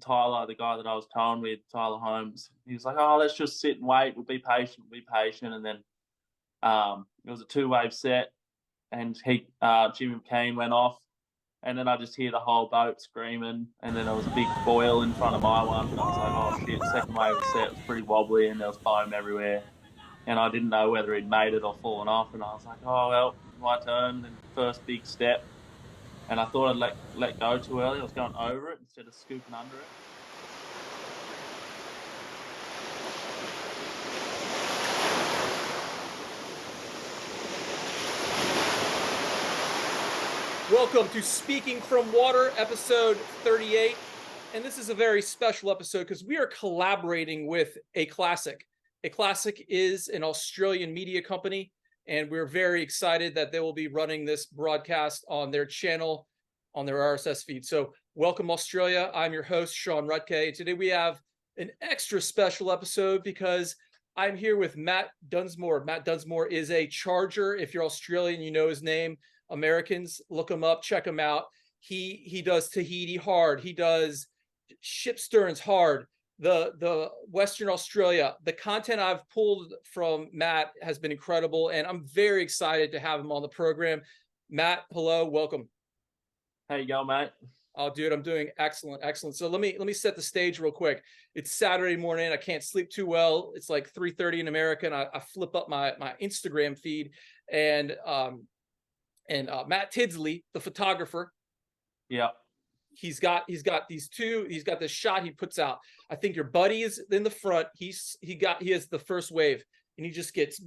Tyler, the guy that I was towing with, Tyler Holmes, he was like, "Oh, let's just sit and wait. We'll be patient." And then it was a 2-wave set, and Jimmy McKean went off, and then I just hear the whole boat screaming, and then there was a big boil in front of my one, and I was like, "Oh shit!" Second wave of the set was pretty wobbly, and there was foam everywhere, and I didn't know whether he'd made it or fallen off, and I was like, "Oh well, my turn." And first big step. And I thought I'd let go too early. I was going over it instead of scooping under it. Welcome to Speaking from Water, episode 38. And this is a very special episode because we are collaborating with A Classic. A Classic is an Australian media company, and we're very excited that they will be running this broadcast on their channel, on their RSS feed. So welcome, Australia. I'm your host, Sean Ruttkay. Today we have an extra special episode because I'm here with Matt Dunsmore. Matt Dunsmore is a charger. If you're Australian, you know his name. Americans, look him up, check him out. He does Tahiti hard. He does ship sterns hard. The Western Australia, the content I've pulled from Matt has been incredible, and I'm very excited to have him on the program. Matt, hello, welcome. How you going, mate? Oh, dude, I'm doing excellent. So let me set the stage real quick. It's Saturday morning. I can't sleep too well. It's like 3:30 in America, and I flip up my Instagram feed, and Matt Tidsley, the photographer. Yeah. He's got these two. He's got this shot he puts out. I think your buddy is in the front. He has the first wave, and he just gets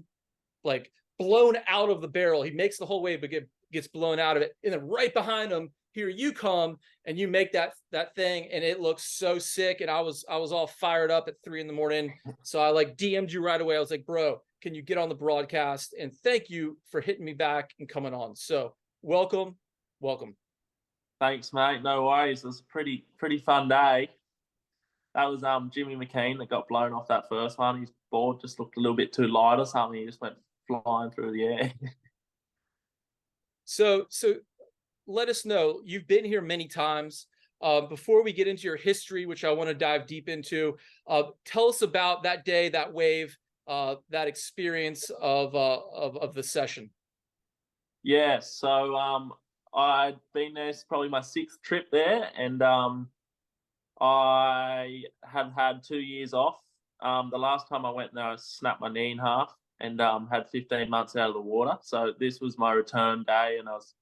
like blown out of the barrel. He makes the whole wave, but gets blown out of it. And then right behind him, here you come, and you make that thing, and it looks so sick. And I was all fired up at 3 a.m. So I like DM'd you right away. I was like, bro, can you get on the broadcast? And thank you for hitting me back and coming on. So welcome. Thanks, mate. No worries. It was a pretty fun day. That was Jimmy McKean that got blown off that first one. His board just looked a little bit too light or something. He just went flying through the air. So let us know. You've been here many times. Before we get into your history, which I want to dive deep into, tell us about that day, that wave, that experience of the session. Yeah, so I'd been there. It's probably my 6th trip there, and I had 2 years off. The last time I went there, I snapped my knee in half and had 15 months out of the water. So this was my return day, and I was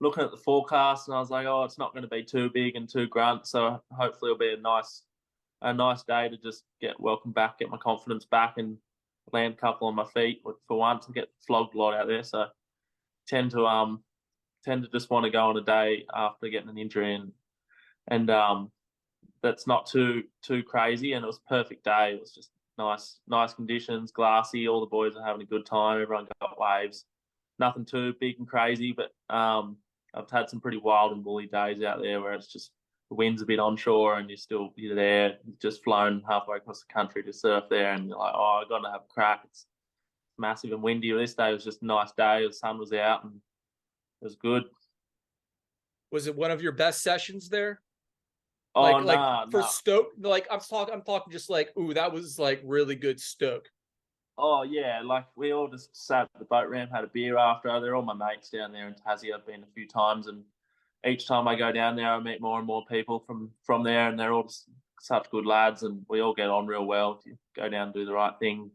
looking at the forecast, and I was like, "Oh, it's not going to be too big and too grunt. So hopefully it'll be a nice day to just get welcome back, get my confidence back, and land a couple on my feet for once and get flogged a lot out there." So tend to just want to go on a day after getting an injury, and that's not too crazy. And it was a perfect day. It was just nice conditions, glassy. All the boys are having a good time. Everyone got waves. Nothing too big and crazy, but I've had some pretty wild and woolly days out there where it's just the wind's a bit onshore and you're there. You've just flown halfway across the country to surf there, and you're like, "Oh, I've got to have a crack." It's massive and windy. This day was just a nice day. The sun was out and it was good. Was it one of your best sessions there? Oh, for stoke, like I'm talking just like, ooh, that was like really good stoke. Oh yeah, like we all just sat at the boat ramp, had a beer after. They're all my mates down there in Tassie. I've been a few times, and each time I go down there, I meet more and more people from there, and they're all just such good lads, and we all get on real well. If you go down and do the right thing,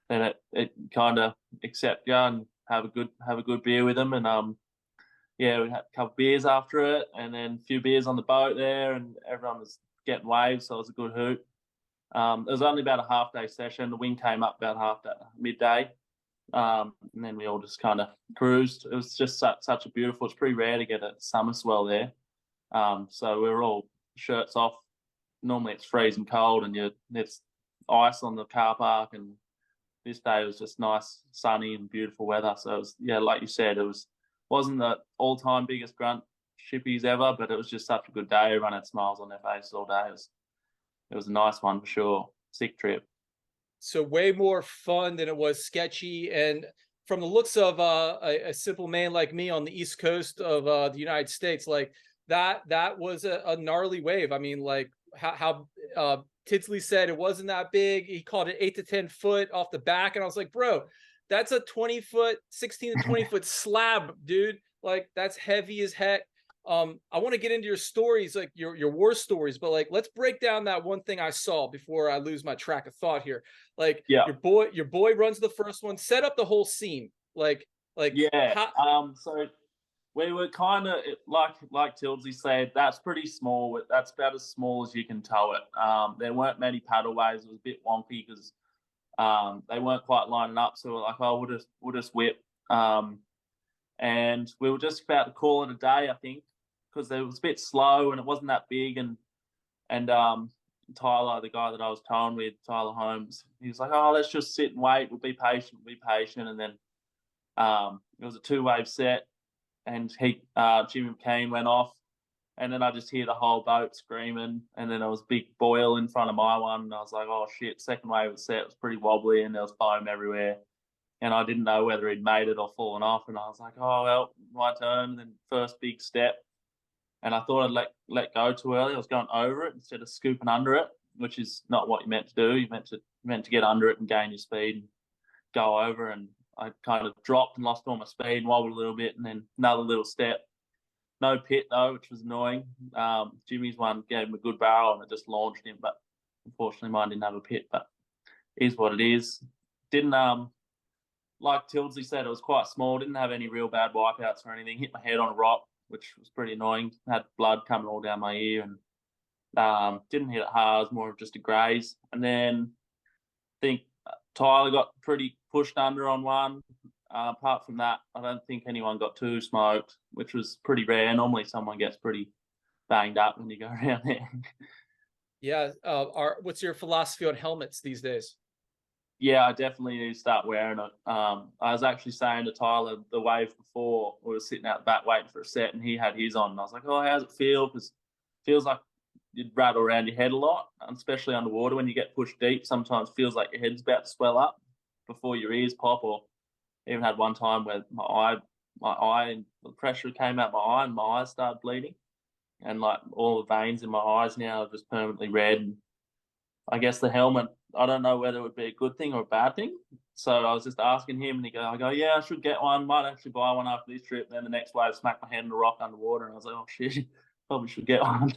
then it kind of accept you and have a good beer with them, and yeah, we had a couple of beers after it, and then a few beers on the boat there, and everyone was getting waves, so it was a good hoot. It was only about a half-day session. The wind came up about midday, and then we all just kind of cruised. It was just such a beautiful. It's pretty rare to get a summer swell there, so we were all shirts off. Normally it's freezing cold, and there's ice on the car park, and this day was just nice, sunny and beautiful weather. So it was, yeah, like you said, wasn't the all-time biggest grunt shippies ever, but it was just such a good day. Everyone had smiles on their faces all day. It was a nice one for sure. Sick trip. So way more fun than it was sketchy. And from the looks of a simple man like me on the East Coast of the United States, like that was a gnarly wave. I mean, like how Tidsley said it wasn't that big. He called it 8 to 10 foot off the back, and I was like, bro, that's a 20 foot, 16 to 20 foot slab, dude. Like, that's heavy as heck. I want to get into your stories, like your war stories, but like, let's break down that one thing I saw before I lose my track of thought here. Like, your boy runs the first one, set up the whole scene. Like so we were kind of like Tilsey said, that's pretty small. That's about as small as you can tow it. There weren't many paddleways. It was a bit wonky because they weren't quite lining up. So we're like, oh, we'll just whip. And we were just about to call it a day, I think, because it was a bit slow and it wasn't that big. And Tyler, the guy that I was towing with, Tyler Holmes, he was like, oh, let's just sit and wait. We'll be patient. And then it was a 2-wave set, and Jimmy McCain went off, and then I just hear the whole boat screaming, and then there was a big boil in front of my one, and I was like, oh shit, second wave was set. It was pretty wobbly, and there was foam everywhere, and I didn't know whether he'd made it or fallen off, and I was like, oh well, my turn. And then first big step, and I thought I'd let go too early. I was going over it instead of scooping under it, which is not what you meant to do. You meant to get under it and gain your speed and go over, and I kind of dropped and lost all my speed and wobbled a little bit, and then another little step. No pit though, which was annoying. Jimmy's one gave him a good barrel and it just launched him, but unfortunately mine didn't have a pit, but it is what it is. Didn't like Tilsley said, it was quite small, didn't have any real bad wipeouts or anything. Hit my head on a rock, which was pretty annoying. Had blood coming all down my ear, and didn't hit it hard. It was more of just a graze. And then I think Tyler got pretty pushed under on one. Apart from that, I don't think anyone got too smoked, which was pretty rare. Normally someone gets pretty banged up when you go around there. Yeah. What's your philosophy on helmets these days? Yeah, I definitely need to start wearing it. I was actually saying to Tyler the wave before, we were sitting out the back waiting for a set, and he had his on, and I was like, oh, how's it feel? Because it feels like you'd rattle around your head a lot, especially underwater when you get pushed deep. Sometimes it feels like your head's about to swell up before your ears pop, or even had one time where my eye, the pressure came out my eye and my eyes started bleeding, and like all the veins in my eyes now are just permanently red. And I guess the helmet, I don't know whether it would be a good thing or a bad thing. So I was just asking him, and I go, yeah, I should get one. Might actually buy one after this trip. And then the next wave smacked my head in a rock underwater, and I was like, oh shit, probably should get one.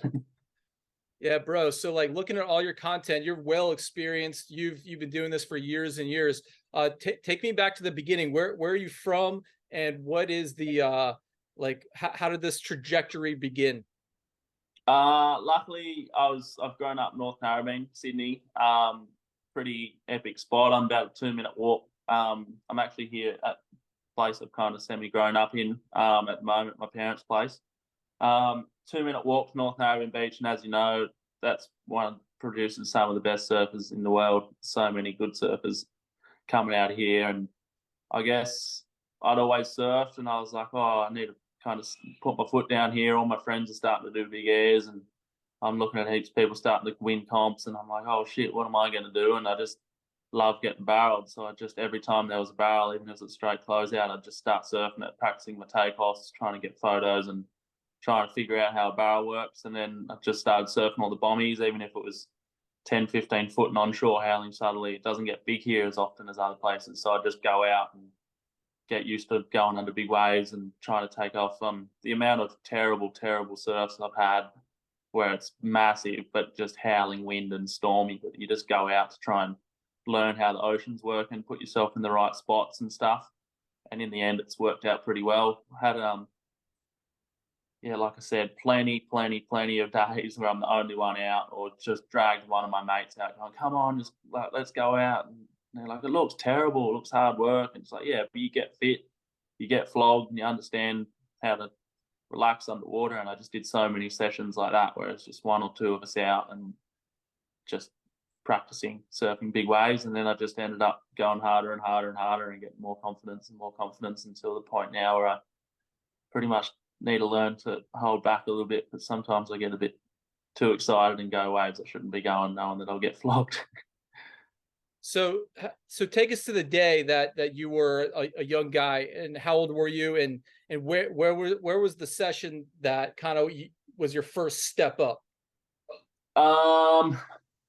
Yeah, bro. So like, looking at all your content, you're well experienced. You've been doing this for years and years. Take me back to the beginning. Where are you from, and what is the like? How did this trajectory begin? Luckily, I've grown up North Narrabeen, Sydney. Pretty epic spot. I'm about a 2-minute walk. I'm actually here at a place I've kind of semi-grown up in at the moment, my parents' place. 2-minute walk to North Narrabeen Beach, and as you know, that's one of produces some of the best surfers in the world. So many good surfers coming out here, and I guess I'd always surfed, and I was like, oh, I need to kind of put my foot down here. All my friends are starting to do big airs, and I'm looking at heaps of people starting to win comps, and I'm like, oh shit, what am I going to do? And I just love getting barreled, so I just, every time there was a barrel, even if it was a straight closeout, I'd just start surfing it, practicing my takeoffs, trying to get photos and trying to figure out how a barrel works. And then I just started surfing all the bombies, even if it was 10, 15 foot and onshore, howling subtly. It doesn't get big here as often as other places, so I just go out and get used to going under big waves and trying to take off. The amount of terrible surfs I've had where it's massive but just howling wind and stormy, but you just go out to try and learn how the oceans work and put yourself in the right spots and stuff. And in the end, it's worked out pretty well. I had like I said, plenty of days where I'm the only one out, or just dragged one of my mates out going, come on, just like, let's go out. And they're like, it looks terrible, it looks hard work. And it's like, yeah, but you get fit, you get flogged, and you understand how to relax underwater. And I just did so many sessions like that where it's just one or two of us out and just practicing surfing big waves. And then I just ended up going harder and harder and harder and getting more confidence until the point now where I pretty much need to learn to hold back a little bit, but sometimes I get a bit too excited and go waves I shouldn't be going, knowing that I'll get flogged. So take us to the day that you were a young guy, and how old were you, and where was the session that kind of was your first step up?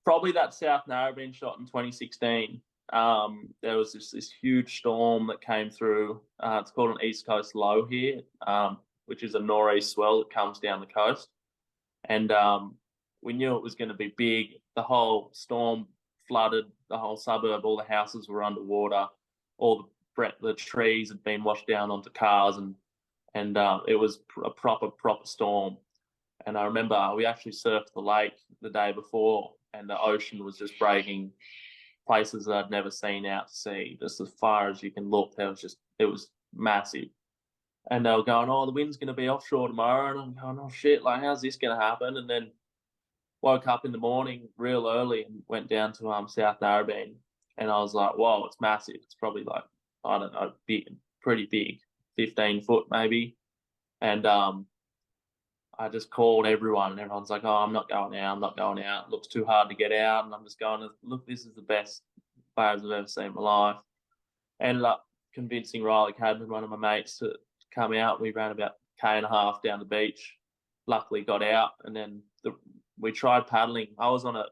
Probably that South Narrabeen shot in 2016. There was this huge storm that came through. It's called an East Coast low here, which is a nor'east swell that comes down the coast. And we knew it was going to be big. The whole storm flooded the whole suburb. All the houses were underwater. All the trees had been washed down onto cars, and it was a proper storm. And I remember we actually surfed the lake the day before, and the ocean was just breaking places that I'd never seen out to sea. Just as far as you can look, it was massive. And they were going, oh, the wind's going to be offshore tomorrow. And I'm going, oh, shit, like, how's this going to happen? And then woke up in the morning real early and went down to South Narrabeen. And I was like, whoa, it's massive. It's probably like, I don't know, pretty big, 15 foot maybe. And I just called everyone, and everyone's like, oh, I'm not going out. It looks too hard to get out. And I'm just going, look, this is the best waves I've ever seen in my life. Ended up convincing Riley Cadman, one of my mates, to come out. We ran about a K and a half down the beach. Luckily got out, and then we tried paddling. I was on an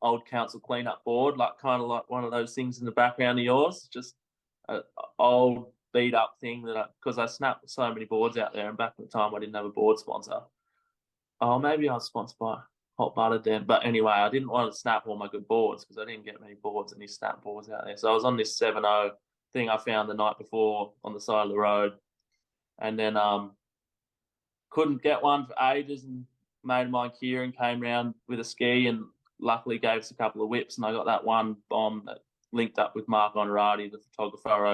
old council cleanup board, kind of like one of those things in the background of yours, just an old beat up thing because I snapped so many boards out there, and back at the time I didn't have a board sponsor. Oh, maybe I was sponsored by Hot Buttered then. But anyway, I didn't want to snap all my good boards because I didn't get many boards, and these snap boards out there. So I was on this 7.0 thing I found the night before on the side of the road, and then couldn't get one for ages, and mate of mine Kieran came round with a ski and luckily gave us a couple of whips, and I got that one bomb that linked up with Mark Honorati, the photographer,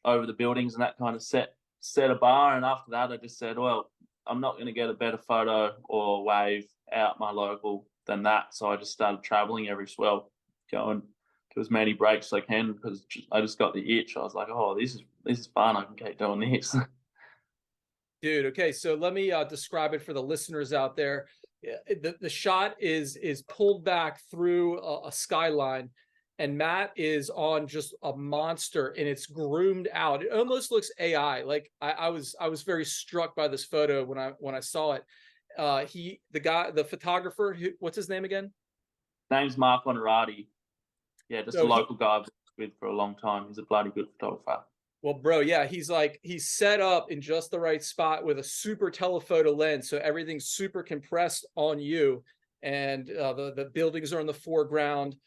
over the buildings, and that kind of set a bar. And after that I just said, well, I'm not going to get a better photo or wave out my local than that. So I just started traveling every swell, going to as many breaks as I can, because I just got the itch. I was like, oh, this is fun. I can keep doing this. Dude, okay, so let me describe it for the listeners out there. The shot is pulled back through a skyline, and Matt is on just a monster, and it's groomed out. It almost looks AI. Like I was very struck by this photo when I saw it. The photographer, what's his name again? Name's Mark Honorati. Yeah, just a local guy I've been with for a long time. He's a bloody good photographer. Well, bro, yeah, he's set up in just the right spot with a super telephoto lens, so everything's super compressed on you, and the buildings are in the foreground.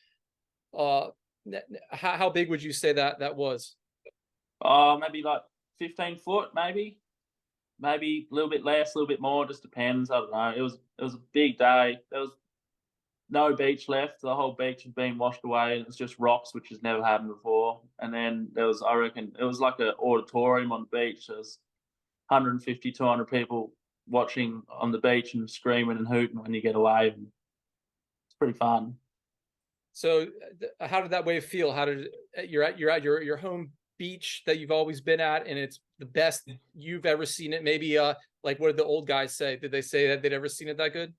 How big would you say that was? Maybe like 15 foot, maybe a little bit less, a little bit more, just depends. I don't know. It was a big day. There was no beach left. The whole beach had been washed away, and it was just rocks, which has never happened before. And then there was, I reckon, it was like an auditorium on the beach. There was 150, 200 people watching on the beach and screaming and hooting when you get away. And it's pretty fun. So how did that wave feel? How did you're at your home beach that you've always been at, and it's the best you've ever seen it? Maybe like, what did the old guys say? Did they say that they'd ever seen it that good?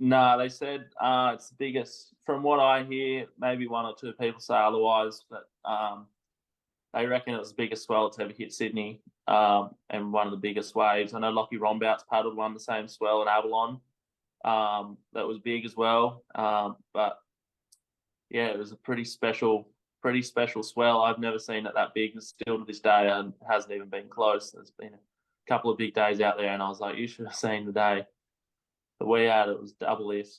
No, they said it's the biggest. From what I hear, maybe one or two people say otherwise, but they reckon it was the biggest swell that's ever hit Sydney, and one of the biggest waves. I know Lockie Rombouts paddled one the same swell in Avalon, that was big as well. But yeah, it was a pretty special swell. I've never seen it that big, and still to this day, and hasn't even been close. There's been a couple of big days out there, and I was like, you should have seen the day that we had. It was double this.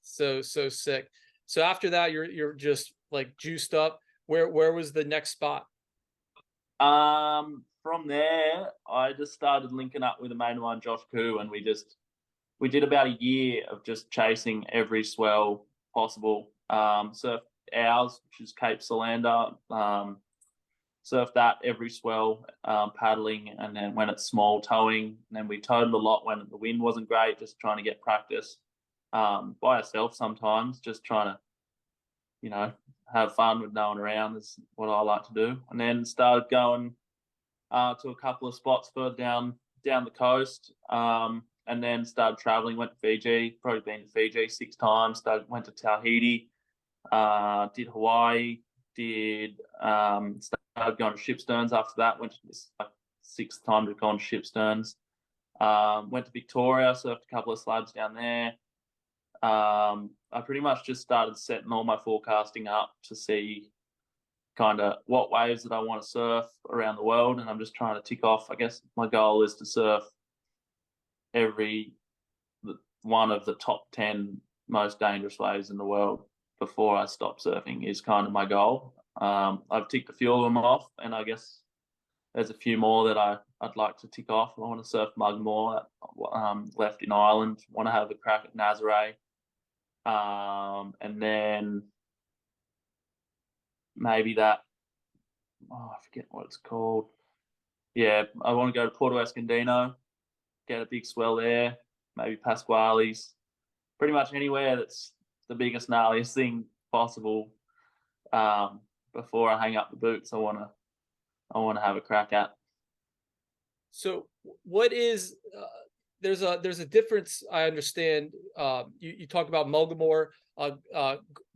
So sick. So after that, you're just like juiced up. Where was the next spot? From there, I just started linking up with a mate of mine, Josh Koo, and we did about a year of just chasing every swell possible. Surfed ours, which is Cape Solander. Surfed that every swell, paddling, and then when it's small, towing. And then we towed a lot when the wind wasn't great, just trying to get practice by ourselves sometimes, just trying to, have fun with no one around is what I like to do. And then started going to a couple of spots further down the coast, and then started traveling, went to Fiji, probably been to Fiji 6 times, went to Tahiti, did Hawaii, started going to ship sterns after that, went to this 6th time to go on ship sterns. Went to Victoria, surfed a couple of slabs down there. I pretty much just started setting all my forecasting up to see kind of what waves that I want to surf around the world, and I'm just trying to tick off. I guess my goal is to surf every one of the top 10 most dangerous waves in the world before I stop surfing is kind of my goal. I've ticked a few of them off, and I guess there's a few more that I'd like to tick off. I want to surf Mugmore, left in Ireland. Want to have a crack at Nazare. And then maybe I forget what it's called. Yeah, I want to go to Porto Escondino, get a big swell there, maybe Pasquale's, pretty much anywhere that's the biggest, gnarliest thing possible. Before I hang up the boots, I want to have a crack at. So what is there's a difference, I understand. You talk about Mulgamore.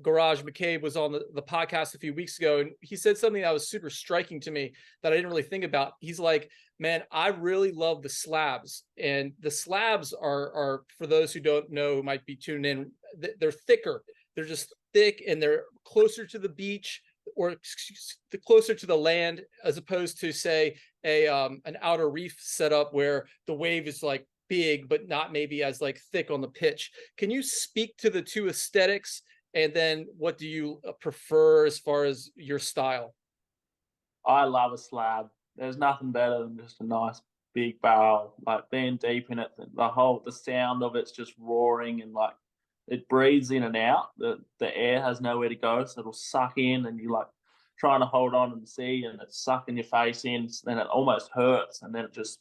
Garage McCabe was on the podcast a few weeks ago, and he said something that was super striking to me that I didn't really think about. He's like, man, I really love the slabs, and the slabs are for those who don't know, who might be tuning in, they're thicker. They're just thick, and they're closer to the beach, or closer to the land, as opposed to, say, an outer reef setup where the wave is like big but not maybe as like thick on the pitch. Can you speak to the two aesthetics, and then what do you prefer as far as your style? I love a slab. There's nothing better than just a nice big barrel, like being deep in it. The sound of it's just roaring, and like it breathes in and out. The air has nowhere to go, so it'll suck in, and you like trying to hold on and see, and it's sucking your face in. Then it almost hurts, and then it just,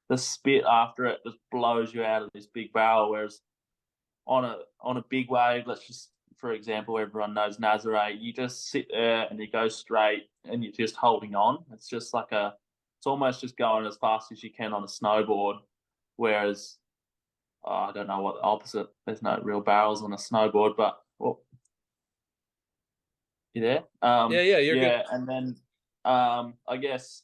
the spit after it just blows you out of this big barrel. Whereas on a big wave, let's just, for example, everyone knows Nazare, you just sit there and you go straight and you're just holding on. It's just like it's almost just going as fast as you can on a snowboard. Whereas, I don't know what the opposite, there's no real barrels on a snowboard, but, you there? Yeah, you're good. And then I guess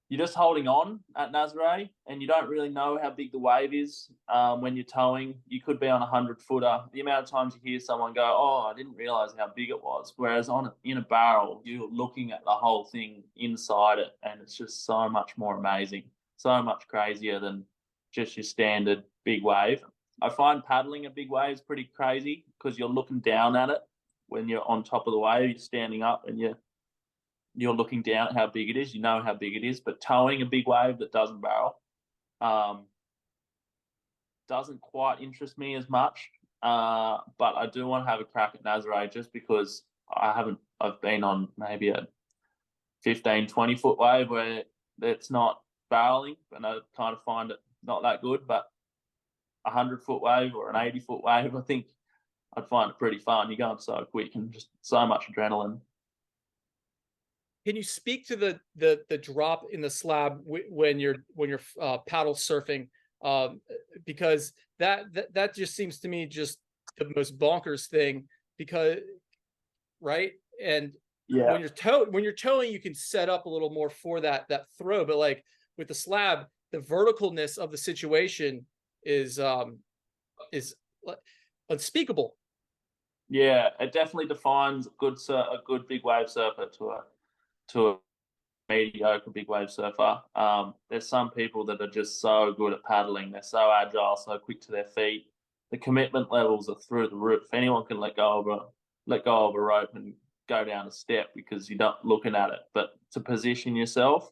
you're just holding on at Nazare, and you don't really know how big the wave is when you're towing. You could be on a 100-footer. The amount of times you hear someone go, "Oh, I didn't realize how big it was." Whereas in a barrel, you're looking at the whole thing inside it, and it's just so much more amazing, so much crazier than just your standard big wave. I find paddling a big wave is pretty crazy because you're looking down at it when you're on top of the wave. You're standing up and you're looking down at how big it is. You know how big it is, but towing a big wave that doesn't barrel doesn't quite interest me as much. But I do want to have a crack at Nazare just because I've been on maybe a 15, 20-foot wave where it's not barreling, and I kind of find it not that good. But a 100-foot wave or an 80-foot wave, I think I'd find it pretty fun. You're going so quick and just so much adrenaline. Can you speak to the drop in the slab when you're paddle surfing? Because that just seems to me just the most bonkers thing. Because right, and yeah, when you're towing, you can set up a little more for that throw. But like with the slab, the verticalness of the situation is unspeakable. Yeah, it definitely defines a good big wave surfer to a mediocre big wave surfer. There's some people that are just so good at paddling. They're so agile, so quick to their feet. The commitment levels are through the roof. Anyone can let go of a rope and go down a step because you're not looking at it. But to position yourself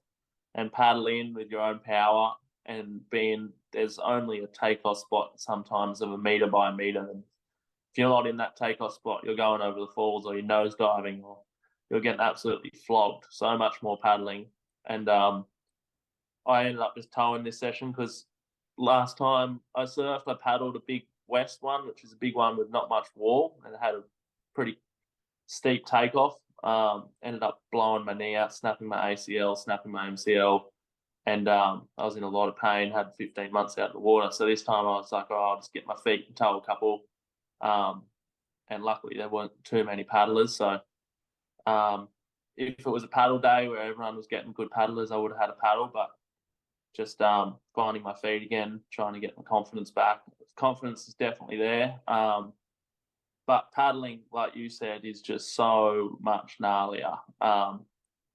and paddle in with your own power, and there's only a takeoff spot sometimes of a meter by a meter. And if you're not in that takeoff spot, you're going over the falls, or you're nose diving, or you're getting absolutely flogged. So much more paddling. And I ended up just towing this session because last time I surfed, I paddled a big west one, which is a big one with not much wall, and it had a pretty steep takeoff. Ended up blowing my knee out, snapping my ACL, snapping my MCL, and I was in a lot of pain, had 15 months out in the water. So this time I was like, I'll just get my feet and tow a couple. And luckily there weren't too many paddlers. So if it was a paddle day where everyone was getting good paddlers, I would have had a paddle. But just finding my feet again, trying to get my confidence back. Confidence is definitely there. But paddling, like you said, is just so much gnarlier.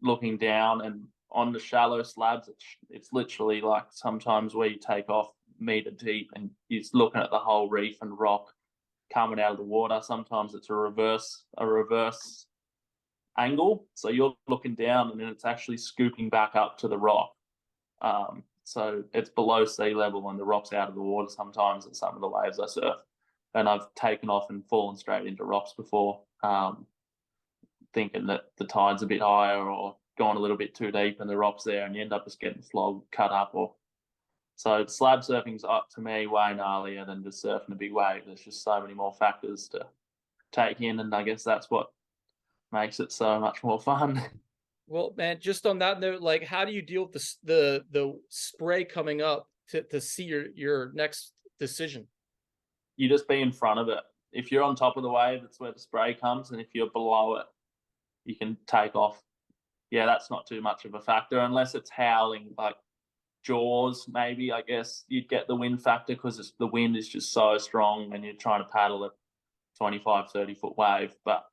Looking down and on the shallow slabs, it's literally like sometimes where you take off meter deep and you're looking at the whole reef and rock coming out of the water. Sometimes it's a reverse angle, so you're looking down and then it's actually scooping back up to the rock. So it's below sea level and the rock's out of the water sometimes at some of the waves I surf. And I've taken off and fallen straight into rocks before, thinking that the tide's a bit higher or gone a little bit too deep and the rock's there and you end up just getting flogged, cut up. So slab surfing's up to me way gnarlier than just surfing a big wave. There's just so many more factors to take in, and I guess that's what makes it so much more fun. Well, man, just on that note, like, how do you deal with the spray coming up to see your next decision? You just be in front of it. If you're on top of the wave, that's where the spray comes, and if you're below it, you can take off. Yeah, that's not too much of a factor unless it's howling, like Jaws. Maybe I guess you'd get the wind factor because the wind is just so strong and you're trying to paddle a 25, 30-foot wave. But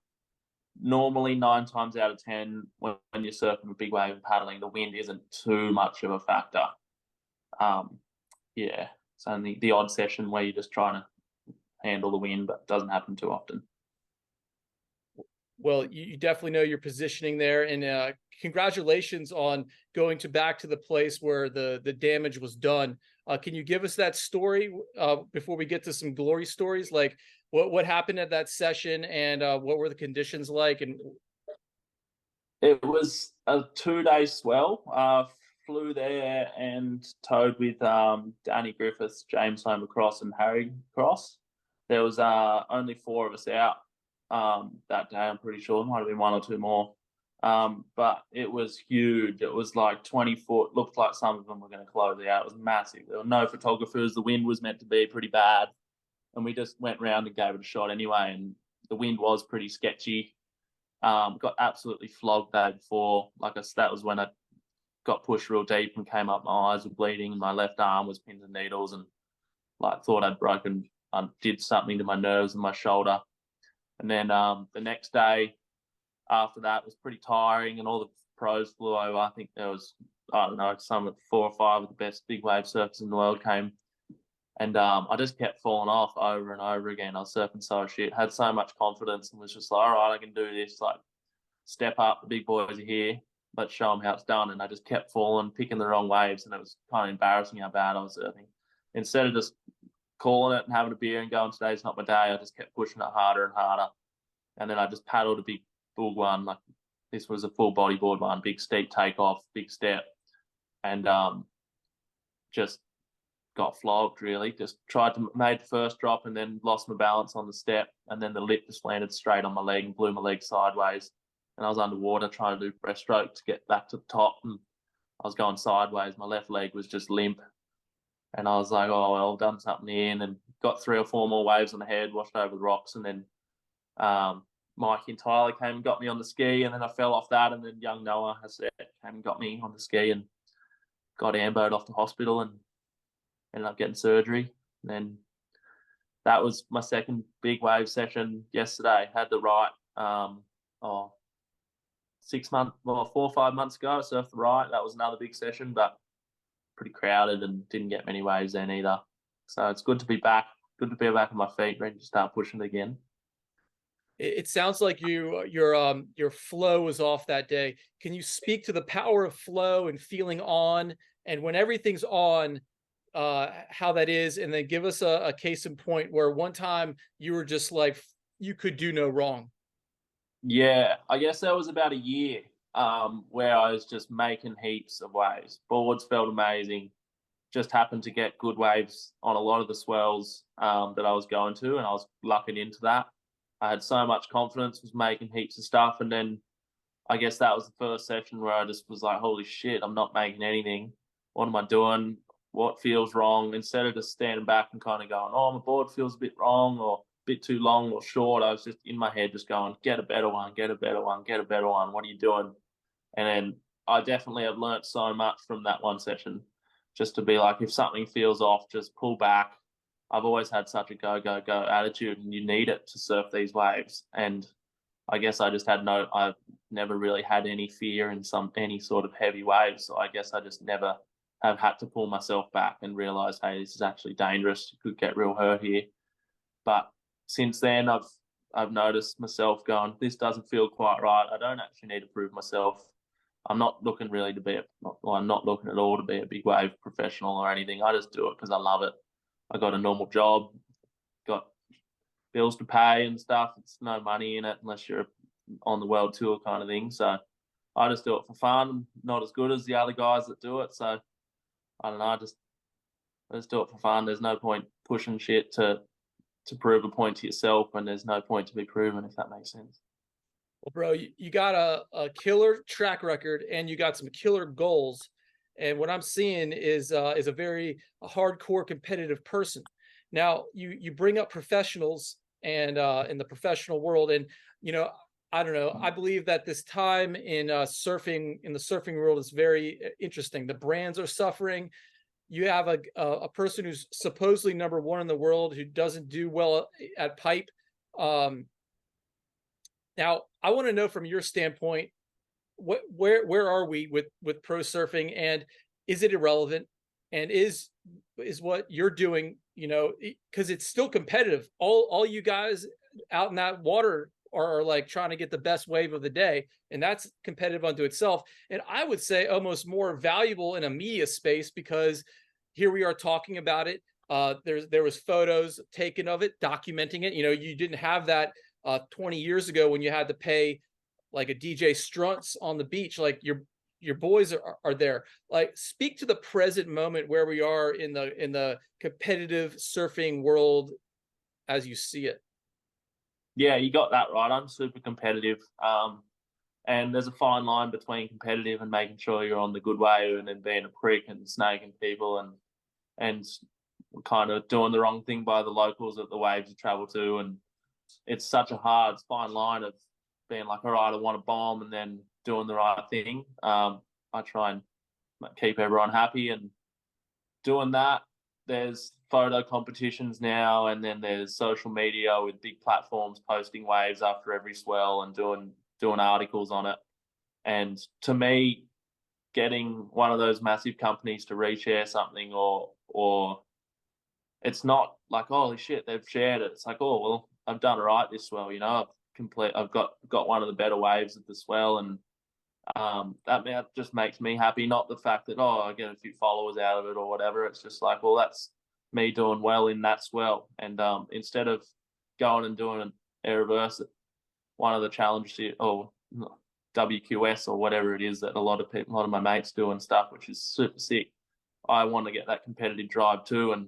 normally 9 times out of 10, when you're surfing a big wave and paddling, the wind isn't too much of a factor. Yeah, it's only the odd session where you're just trying to handle the wind, but it doesn't happen too often. Well, you definitely know your positioning there, and congratulations on going back to the place where the damage was done. Can you give us that story before we get to some glory stories? Like what happened at that session, and what were the conditions like? And it was a 2-day swell. Flew there and towed with Danny Griffiths, James Homer Cross, and Harry Cross. There was only 4 of us out that day. I'm pretty sure there might have been 1 or 2 more, but it was huge. It was like 20 foot. Looked like some of them were going to close it out. It was massive. There were no photographers. The wind was meant to be pretty bad, and we just went round and gave it a shot anyway. And the wind was pretty sketchy. Got absolutely flogged the day before. That was when I got pushed real deep and came up. My eyes were bleeding, and my left arm was pins and needles, and thought I'd broken. I did something to my nerves and my shoulder. And then the next day after that was pretty tiring, and all the pros flew over. I think there was, I don't know, some of 4 or 5 of the best big wave surfers in the world came. And I just kept falling off over and over again. I was surfing so shit, had so much confidence, and was just like, all right, I can do this. Like, step up, the big boys are here. Let's show them how it's done. And I just kept falling, picking the wrong waves, and it was kind of embarrassing how bad I was surfing. Instead of just calling it and having a beer and going, today's not my day, I just kept pushing it harder and harder. And then I just paddled a big bull one. Like, this was a full bodyboard one, big steep takeoff, big step. And just got flogged, really. Just made the first drop and then lost my balance on the step. And then the lip just landed straight on my leg and blew my leg sideways. And I was underwater trying to do breaststroke to get back to the top. And I was going sideways. My left leg was just limp. And I was like, oh, well, I've done something here. And then got 3 or 4 more waves on the head, washed over the rocks. And then Mikey and Tyler came and got me on the ski. And then I fell off that. And then young Noah came and got me on the ski and got amboed off to hospital and ended up getting surgery. And then that was my second big wave session yesterday. Had the right 4 or 5 months ago. I surfed the right. That was another big session, but pretty crowded and didn't get many waves then either. So it's good to be back. Good to be back on my feet, ready to start pushing again. It sounds like your flow was off that day. Can you speak to the power of flow and feeling on, and when everything's on, how that is, and then give us a case in point where one time you were just like, you could do no wrong? Yeah, I guess that was about a year where I was just making heaps of waves. Boards felt amazing. Just happened to get good waves on a lot of the swells that I was going to, and I was lucking into that. I had so much confidence, was making heaps of stuff, and then I guess that was the first session where I just was like, holy shit, I'm not making anything. What am I doing? What feels wrong? Instead of just standing back and kind of going, oh, my board feels a bit wrong or a bit too long or short, I was just in my head just going, get a better one, get a better one, get a better one. What are you doing? And then I definitely have learnt so much from that one session. just to be like, if something feels off, just pull back. I've always had such a go, go, go attitude, and you need it to surf these waves. And I guess I've never really had any fear in any sort of heavy waves. So I guess I just never have had to pull myself back and realize, hey, this is actually dangerous. You could get real hurt here. But since then, I've noticed myself going, this doesn't feel quite right. I don't actually need to prove myself. I'm not looking really to be I'm not looking at all to be a big wave professional or anything. I just do it because I love it. I got a normal job, got bills to pay and stuff. It's no money in it unless you're on the world tour kind of thing. So I just do it for fun. Not as good as the other guys that do it. So I don't know. I just do it for fun. There's no point pushing shit to prove a point to yourself, and there's no point to be proven, if that makes sense. Well, bro, you got a killer track record, and you got some killer goals. And what I'm seeing is a very hardcore competitive person. Now, you bring up professionals and in the professional world, and I don't know. I believe that this time in surfing, in the surfing world, is very interesting. The brands are suffering. You have a person who's supposedly number one in the world who doesn't do well at pipe. Now, I want to know from your standpoint, where are we with pro surfing, and is it irrelevant? And is what you're doing, because it's still competitive. All you guys out in that water are like trying to get the best wave of the day, and that's competitive unto itself. And I would say almost more valuable in a media space, because here we are talking about it. There was photos taken of it, documenting it. You didn't have that 20 years ago when you had to pay like a DJ Strunts on the beach. Like your boys are there. Like, speak to the present moment where we are in the competitive surfing world as you see it. Yeah, you got that right. I'm super competitive. And there's a fine line between competitive and making sure you're on the good wave, and then being a prick and snaking people and kind of doing the wrong thing by the locals at the waves you travel to. And it's such a hard fine line of being like, all right, I want to bomb, and then doing the right thing. I try and keep everyone happy, and doing that. There's photo competitions now, and then there's social media with big platforms posting waves after every swell and doing articles on it. And to me, getting one of those massive companies to reshare something, or it's not like, holy shit, they've shared it. It's like, oh well, I've done it right this swell. I've got one of the better waves of the swell, and that just makes me happy. Not the fact that, I get a few followers out of it or whatever. It's just like, well, that's me doing well in that swell. And instead of going and doing an air reverse at one of the challenges, or WQS or whatever it is that a lot of my mates do and stuff, which is super sick, I want to get that competitive drive too. And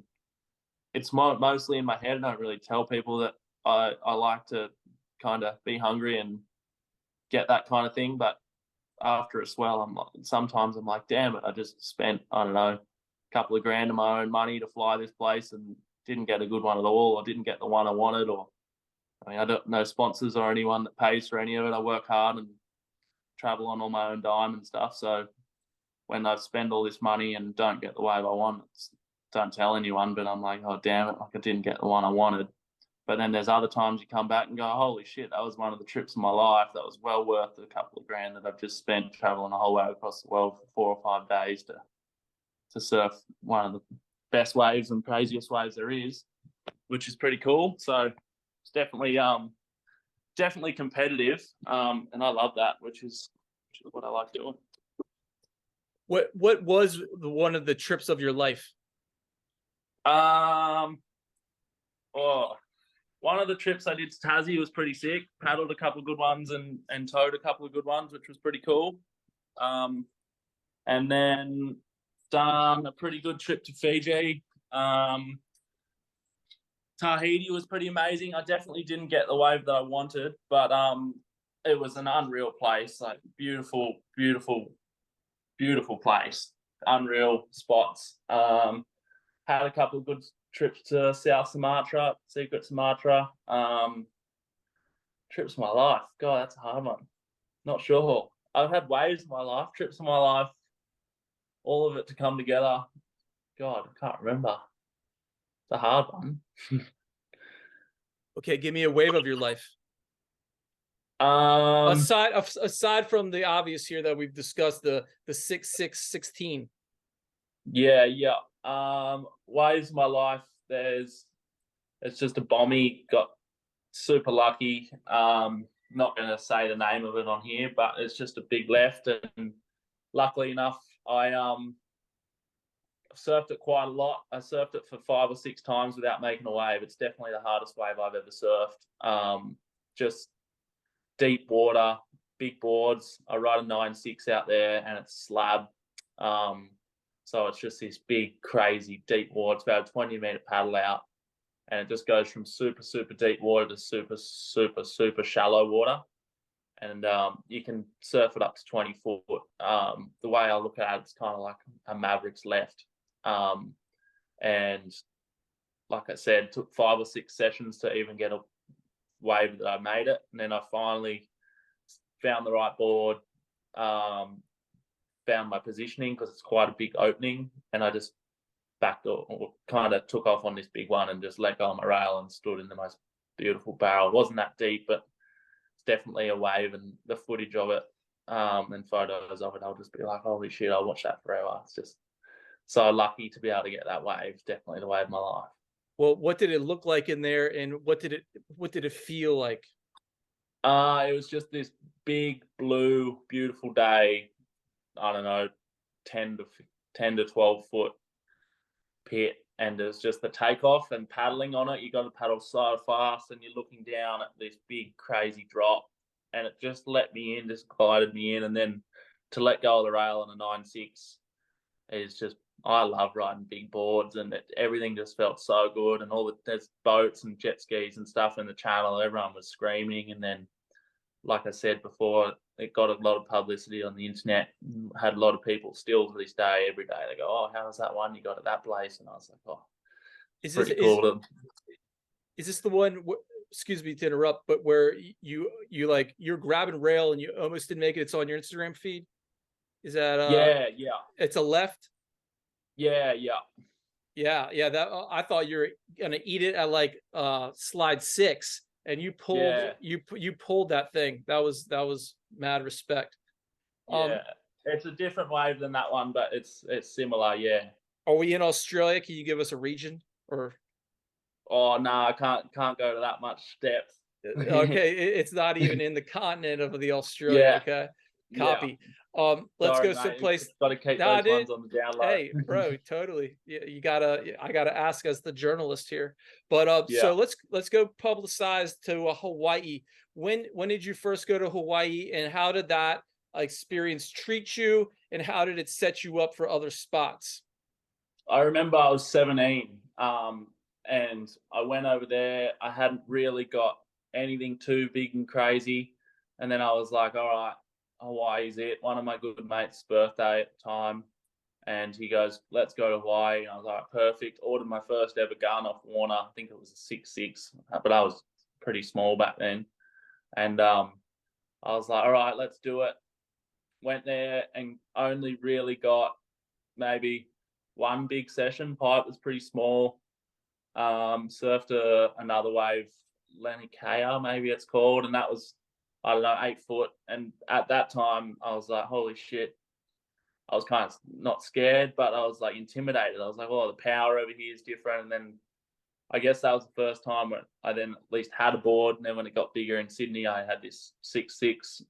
it's mostly in my head. I don't really tell people that I like to kind of be hungry and get that kind of thing. But after a swell, sometimes I'm like, damn it, I just spent, I don't know, a couple of grand of my own money to fly this place and didn't get a good one at all, or didn't get the one I wanted, or I don't know sponsors or anyone that pays for any of it. I work hard and travel on all my own dime and stuff. So when I spend all this money and don't get the wave I want, don't tell anyone, but I'm like, oh damn it, like I didn't get the one I wanted. But then there's other times you come back and go, holy shit, that was one of the trips of my life. That was well worth a couple of grand that I've just spent traveling the whole way across the world for 4 or 5 days to surf one of the best waves and craziest waves there is, which is pretty cool. So it's definitely competitive, and I love that, which is what I like doing. What was one of the trips of your life? One of the trips I did to Tassie was pretty sick. Paddled a couple of good ones and towed a couple of good ones, which was pretty cool. And then done a pretty good trip to Fiji. Tahiti was pretty amazing. I definitely didn't get the wave that I wanted, but it was an unreal place. Like beautiful, beautiful, beautiful place. Unreal spots. Had a couple of good trips to South Sumatra, Secret Sumatra. Trips of my life. God, that's a hard one. Not sure. I've had waves of my life, trips of my life, all of it to come together. God, I can't remember. It's a hard one. Okay, give me a wave of your life. Um, Aside from the obvious here that we've discussed, the 6-6-16. yeah. Waves of my life. It's just a bombie. Got super lucky. Not going to say the name of it on here, but it's just a big left, and luckily enough, I surfed it quite a lot. I surfed it for 5 or 6 times without making a wave. It's definitely the hardest wave I've ever surfed. Just deep water, big boards. I ride a 9.6 out there, and it's slab. So it's just this big, crazy deep water. It's about a 20-meter paddle out, and it just goes from super, super deep water to super, super, super shallow water. And you can surf it up to 20 foot. The way I look at it, it's kind of like a Mavericks left. And like I said, it took 5 or 6 sessions to even get a wave that I made it. And then I finally found the right board, found my positioning because it's quite a big opening. And I just backed or kind of took off on this big one and just let go of my rail and stood in the most beautiful barrel. It wasn't that deep, but it's definitely a wave, and the footage of it and photos of it, I'll just be like, holy shit, I'll watch that forever. It's just so lucky to be able to get that wave. It's definitely the wave of my life. Well, what did it look like in there, and what did it feel like? It was just this big blue, beautiful day. I don't know, 10 to 12 foot pit, and there's just the takeoff and paddling on it. You got to paddle so fast, and you're looking down at this big crazy drop, and it just let me in, just glided me in, and then to let go of the rail on a 9.6 is just, I love riding big boards, and everything just felt so good. And there's boats and jet skis and stuff in the channel. Everyone was screaming, and then, like I said before, it got a lot of publicity on the internet. Had a lot of people still to this day, every day, they go, "Oh, how was that one you got at that place?" And I was like, "Oh, it's pretty cool." Is this the one? Excuse me to interrupt, but where you're grabbing rail and you almost didn't make it? It's on your Instagram feed. Is that yeah. It's a left. Yeah. That I thought you were gonna eat it at like slide 6, and you pulled you pulled that thing. That was mad respect. Yeah, it's a different wave than that one, but it's similar. Yeah. Are we in Australia? Can you give us a region or? Oh no, I can't go to that much depth. Okay, it's not even in the continent of the Australia. Yeah. Okay, copy. Yeah. Let's Sorry, go someplace. Got to keep those ones on the down low. Hey, bro, totally. I gotta ask as the journalist here. But Yeah. so let's go publicize to Hawaii. When did you first go to Hawaii, and how did that experience treat you, and how did it set you up for other spots? I remember I was 17, and I went over there. I hadn't really got anything too big and crazy, and then I was like, all right, Hawaii's it. One of my good mates' birthday at the time, and he goes, let's go to Hawaii. And I was like, perfect. Ordered my first ever gun off Warner. I think it was a 6.6, but I was pretty small back then. And I was like, all right, let's do it. Went there and only really got maybe one big session. Pipe was pretty small. Surfed another wave, Lenikea, maybe it's called, and that was, I don't know, 8 foot. And at that time, I was like, holy shit. I was kind of not scared, but I was like intimidated. I was like, oh, the power over here is different. And then I guess that was the first time when I then at least had a board. And then when it got bigger in Sydney, I had this 6.6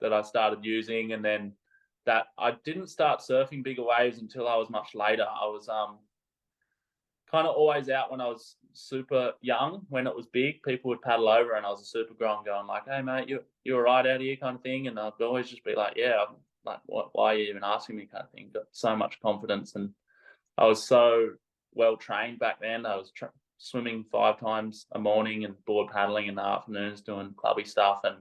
that I started using. And then that I didn't start surfing bigger waves until I was much later. I was kind of always out when I was super young. When it was big, people would paddle over, and I was a super grown going like, hey, mate, you're right out here kind of thing. And I'd always just be like, yeah, I'm like, why are you even asking me kind of thing? Got so much confidence, and I was so well trained back then. I was swimming 5 times a morning and board paddling in the afternoons, doing clubby stuff, and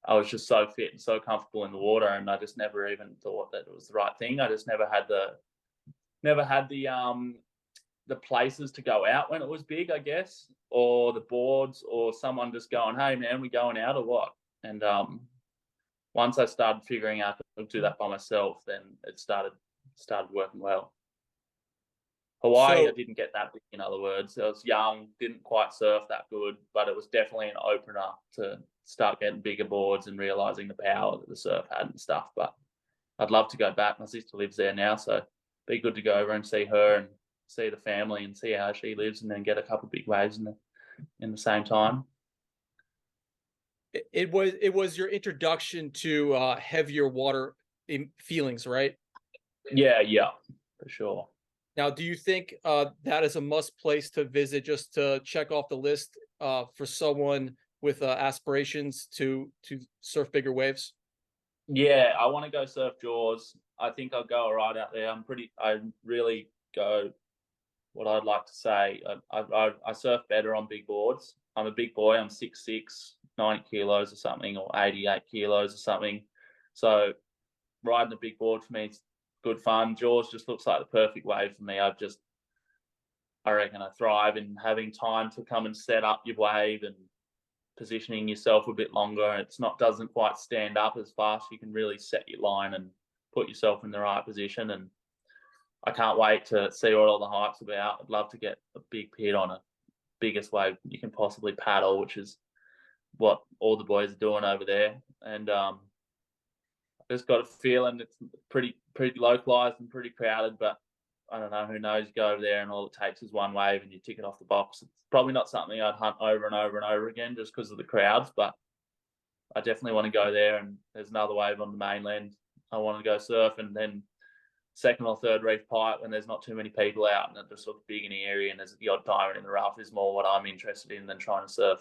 I was just so fit and so comfortable in the water, and I just never even thought that it was the right thing. I just never had the places to go out when it was big, I guess, or the boards, or someone just going, hey man, we going out or what? And once I started figuring out how to do that by myself, then it started working well. Hawaii, I didn't get that big, in other words. I was young, didn't quite surf that good, but it was definitely an opener to start getting bigger boards and realizing the power that the surf had and stuff. But I'd love to go back. My sister lives there now, so it'd be good to go over and see her and see the family and see how she lives, and then get a couple of big waves in the same time. It was your introduction to heavier water feelings, right? Yeah, for sure. Now, do you think that is a must place to visit, just to check off the list for someone with aspirations to surf bigger waves? Yeah, I want to go surf Jaws. I think I'll go all right out there. I really go, what I'd like to say, I surf better on big boards. I'm a big boy. I'm 6'6", 90 kilos or something, or 88 kilos or something. So riding a big board for me is good fun. Jaws just looks like the perfect wave for me. I reckon I thrive in having time to come and set up your wave and positioning yourself a bit longer. Doesn't quite stand up as fast. You can really set your line and put yourself in the right position. And I can't wait to see what all the hype's about. I'd love to get a big pit on a biggest wave you can possibly paddle, which is what all the boys are doing over there. And I just got a feeling it's pretty localized and pretty crowded, but I don't know, who knows? You go over there and all it takes is one wave and you tick it off the box. It's probably not something I'd hunt over and over and over again just because of the crowds, but I definitely want to go there. And there's another wave on the mainland I want to go surf, and then second or third reef pipe when there's not too many people out and it just looks big in the area and there's the odd diamond in the rough is more what I'm interested in than trying to surf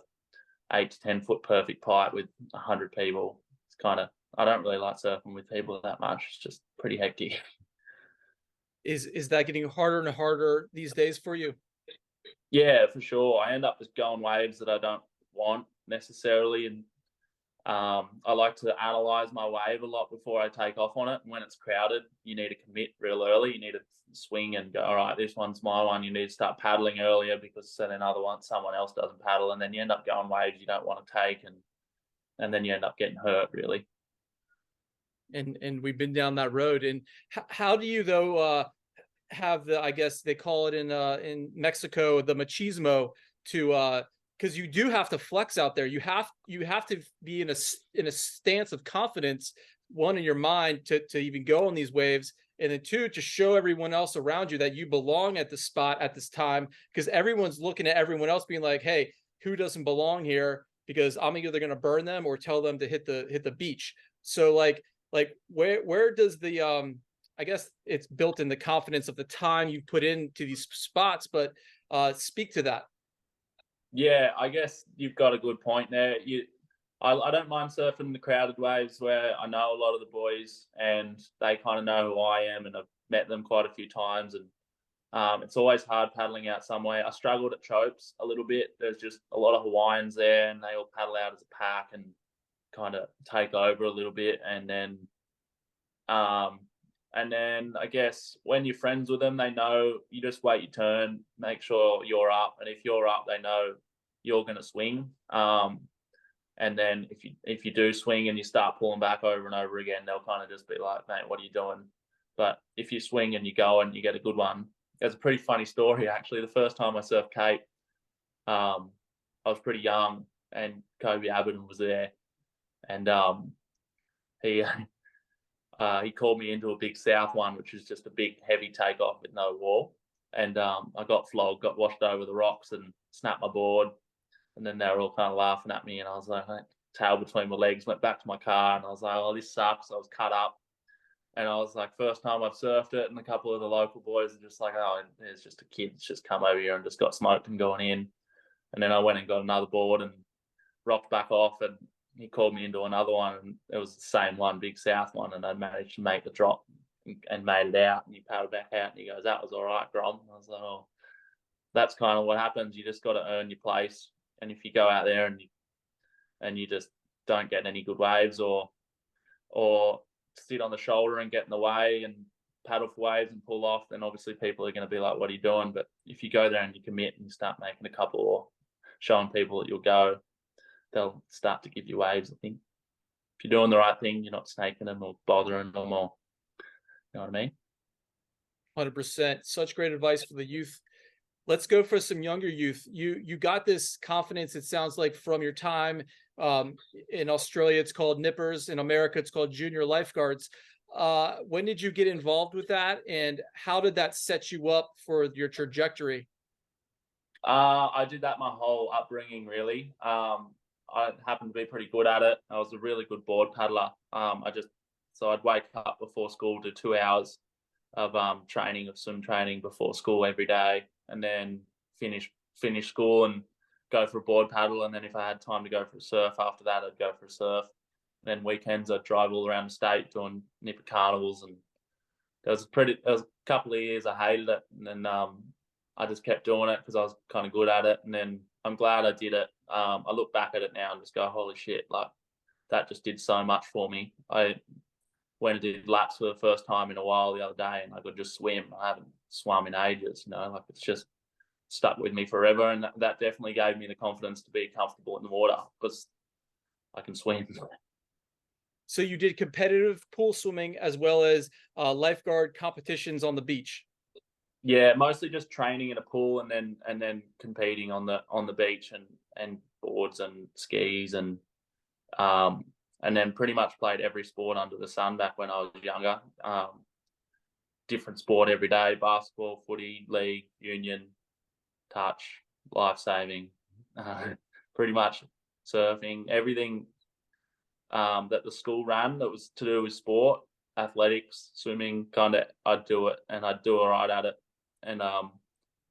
8 to 10 foot perfect pipe with 100 people. It's kind of, I don't really like surfing with people that much. It's just pretty hectic. Is that getting harder and harder these days for you? Yeah, for sure. I end up just going waves that I don't want necessarily, and I like to analyze my wave a lot before I take off on it. And when it's crowded, you need to commit real early. You need to swing and go, all right, this one's my one. You need to start paddling earlier, because so then someone else doesn't paddle, and then you end up going waves you don't want to take, and then you end up getting hurt, really. And we've been down that road. And how do you though have the, I guess they call it in Mexico, the machismo, to because you do have to flex out there. You have to be in a stance of confidence, one, in your mind to even go on these waves, and then two, to show everyone else around you that you belong at the spot at this time, because everyone's looking at everyone else being like, hey, who doesn't belong here? Because I'm either going to burn them or tell them to hit the beach. So like where does the I guess it's built in the confidence of the time you put into these spots, but speak to that. Yeah, I guess you've got a good point there. I don't mind surfing the crowded waves where I know a lot of the boys and they kind of know who I am, and I've met them quite a few times. And it's always hard paddling out somewhere. I struggled at Chopes a little bit. There's just a lot of Hawaiians there, and they all paddle out as a pack and kind of take over a little bit. And then I guess when you're friends with them, they know you just wait your turn, make sure you're up, and if you're up, they know you're going to swing. And then if you do swing and you start pulling back over and over again, they'll kind of just be like, mate, what are you doing? But if you swing and you go and you get a good one, there's a pretty funny story, actually. The first time I surfed Cape, I was pretty young, and Kobe Abbott was there, and he called me into a big south one, which is just a big heavy takeoff with no wall. And I got flogged, got washed over the rocks and snapped my board. And then they were all kind of laughing at me. And I was like, tail between my legs, went back to my car. And I was like, oh, this sucks. I was cut up. And I was like, first time I've surfed it. And a couple of the local boys are just like, oh, there's just a kid that's just come over here and just got smoked and going in. And then I went and got another board and rocked back off, and he called me into another one, and it was the same one, big south one, and I managed to make the drop and made it out. And he paddled back out, and he goes, that was all right, Grom. I was like, oh, that's kind of what happens. You just got to earn your place. And if you go out there and you just don't get any good waves, or sit on the shoulder and get in the way and paddle for waves and pull off, then obviously people are going to be like, what are you doing? But if you go there and you commit and you start making a couple, or showing people that you'll go, they'll start to give you waves, I think. If you're doing the right thing, you're not snaking them or bothering them, or, you know what I mean? 100%. Such great advice for the youth. Let's go for some younger youth. You got this confidence, it sounds like, from your time in Australia. It's called nippers. In America, it's called junior lifeguards. When did you get involved with that, and how did that set you up for your trajectory? I did that my whole upbringing, really. I happened to be pretty good at it. I was a really good board paddler. So I'd wake up before school, do 2 hours of training, of swim training before school every day, and then finish school and go for a board paddle. And then if I had time to go for a surf after that, I'd go for a surf. And then weekends I'd drive all around the state doing nipper carnivals. And there was a couple of years I hated it, and then I just kept doing it because I was kind of good at it. And then I'm glad I did it. I look back at it now and just go, holy shit, like that just did so much for me. I went and did laps for the first time in a while the other day, and I could just swim. I haven't swum in ages, like it's just stuck with me forever. And that definitely gave me the confidence to be comfortable in the water because I can swim. So you did competitive pool swimming as well as lifeguard competitions on the beach. Yeah, mostly just training in a pool and then competing on the beach and boards and skis and then pretty much played every sport under the sun back when I was younger. Different sport every day: basketball, footy, league, union, touch, life saving, pretty much surfing, everything that the school ran that was to do with sport, athletics, swimming. Kind of, I'd do it, and I'd do all right at it, and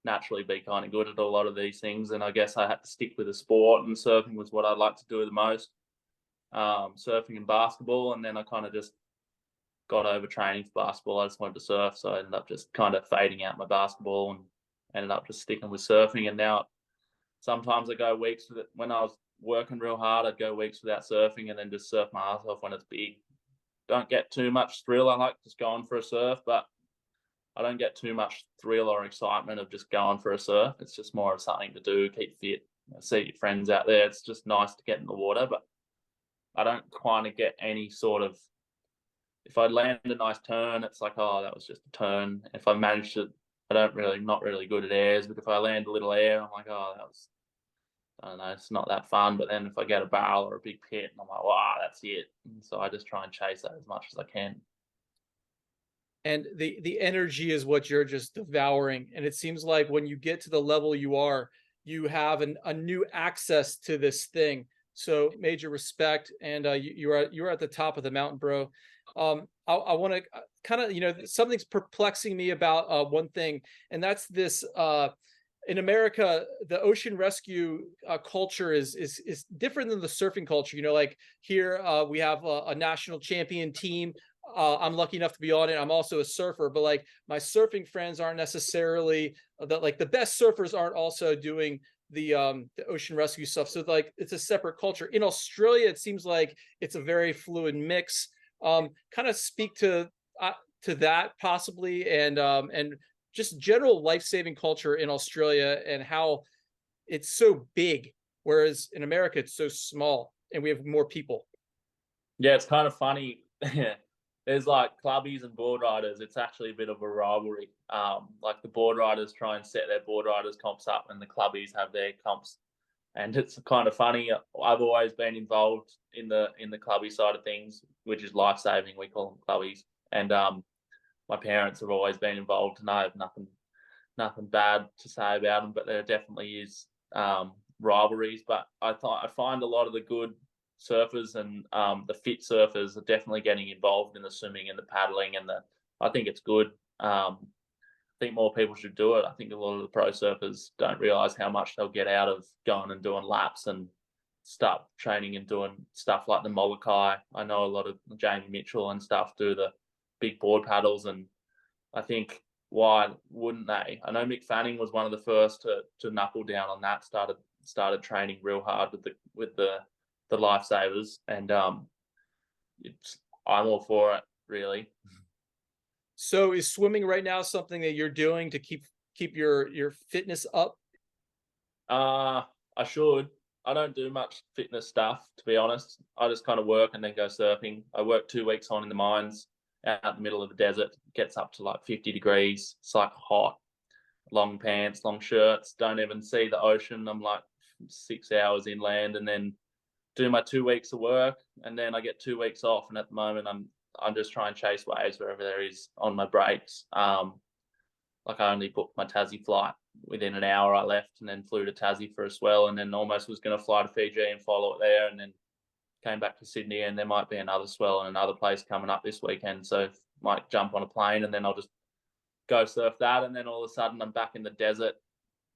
naturally be kind of good at a lot of these things. And I guess I had to stick with the sport, and surfing was what I'd like to do the most. Surfing and basketball, and then I kind of just got over training for basketball. I just wanted to surf, so I ended up just kind of fading out my basketball and ended up just sticking with surfing. And now sometimes I go weeks with it. When I was working real hard, I'd go weeks without surfing and then just surf my ass off when it's big. Don't get too much thrill. I like just going for a surf, but I don't get too much thrill or excitement of just going for a surf. It's just more of something to do, keep fit, see your friends out there. It's just nice to get in the water, but I don't kind of get any sort of, if I land a nice turn, it's like, oh, that was just a turn. If I manage to, not really good at airs, but if I land a little air, I'm like, oh, that was, I don't know, it's not that fun. But then if I get a barrel or a big pit, I'm like, wow, that's it. And so I just try and chase that as much as I can. And the energy is what you're just devouring. And it seems like when you get to the level you are, you have a new access to this thing. So major respect, and you're at the top of the mountain, bro. I want to kind of, something's perplexing me about one thing, and that's this. In America, the ocean rescue culture is different than the surfing culture. Like here, we have a national champion team. I'm lucky enough to be on it. I'm also a surfer, but like my surfing friends aren't necessarily the best surfers aren't also doing the ocean rescue stuff. So like it's a separate culture. In Australia, it seems like it's a very fluid mix. Kind of speak to that possibly, and just general life-saving culture in Australia and how it's so big, whereas in America it's so small and we have more people. Yeah, it's kind of funny. There's like clubbies and board riders. It's actually a bit of a rivalry. Like the board riders try and set their board riders comps up, and the clubbies have their comps. And it's kind of funny. I've always been involved in the clubby side of things, which is life saving. We call them clubbies. And my parents have always been involved, and I have nothing bad to say about them. But there definitely is rivalries. But I find a lot of the good surfers and the fit surfers are definitely getting involved in the swimming and the paddling, and I think it's good. I think more people should do it. I think a lot of the pro surfers don't realise how much they'll get out of going and doing laps and start training and doing stuff like the Molokai. I know a lot of Jamie Mitchell and stuff do the big board paddles, and I think, why wouldn't they? I know Mick Fanning was one of the first to knuckle down on that. Started training real hard with the lifesavers, and I'm all for it, really. So is swimming right now something that you're doing to keep your fitness up? I should. I don't do much fitness stuff, to be honest. I just kind of work and then go surfing. I work 2 weeks on in the mines out in the middle of the desert. Gets up to like 50 degrees. It's like hot. Long pants, long shirts. Don't even see the ocean. I'm like 6 hours inland, and then do my 2 weeks of work, and then I get 2 weeks off. And at the moment, I'm just trying to chase waves wherever there is on my breaks. Like I only booked my Tassie flight within an hour. I left and then flew to Tassie for a swell, and then almost was going to fly to Fiji and follow it there, and then came back to Sydney, and there might be another swell in another place coming up this weekend. So might jump on a plane, and then I'll just go surf that, and then all of a sudden I'm back in the desert,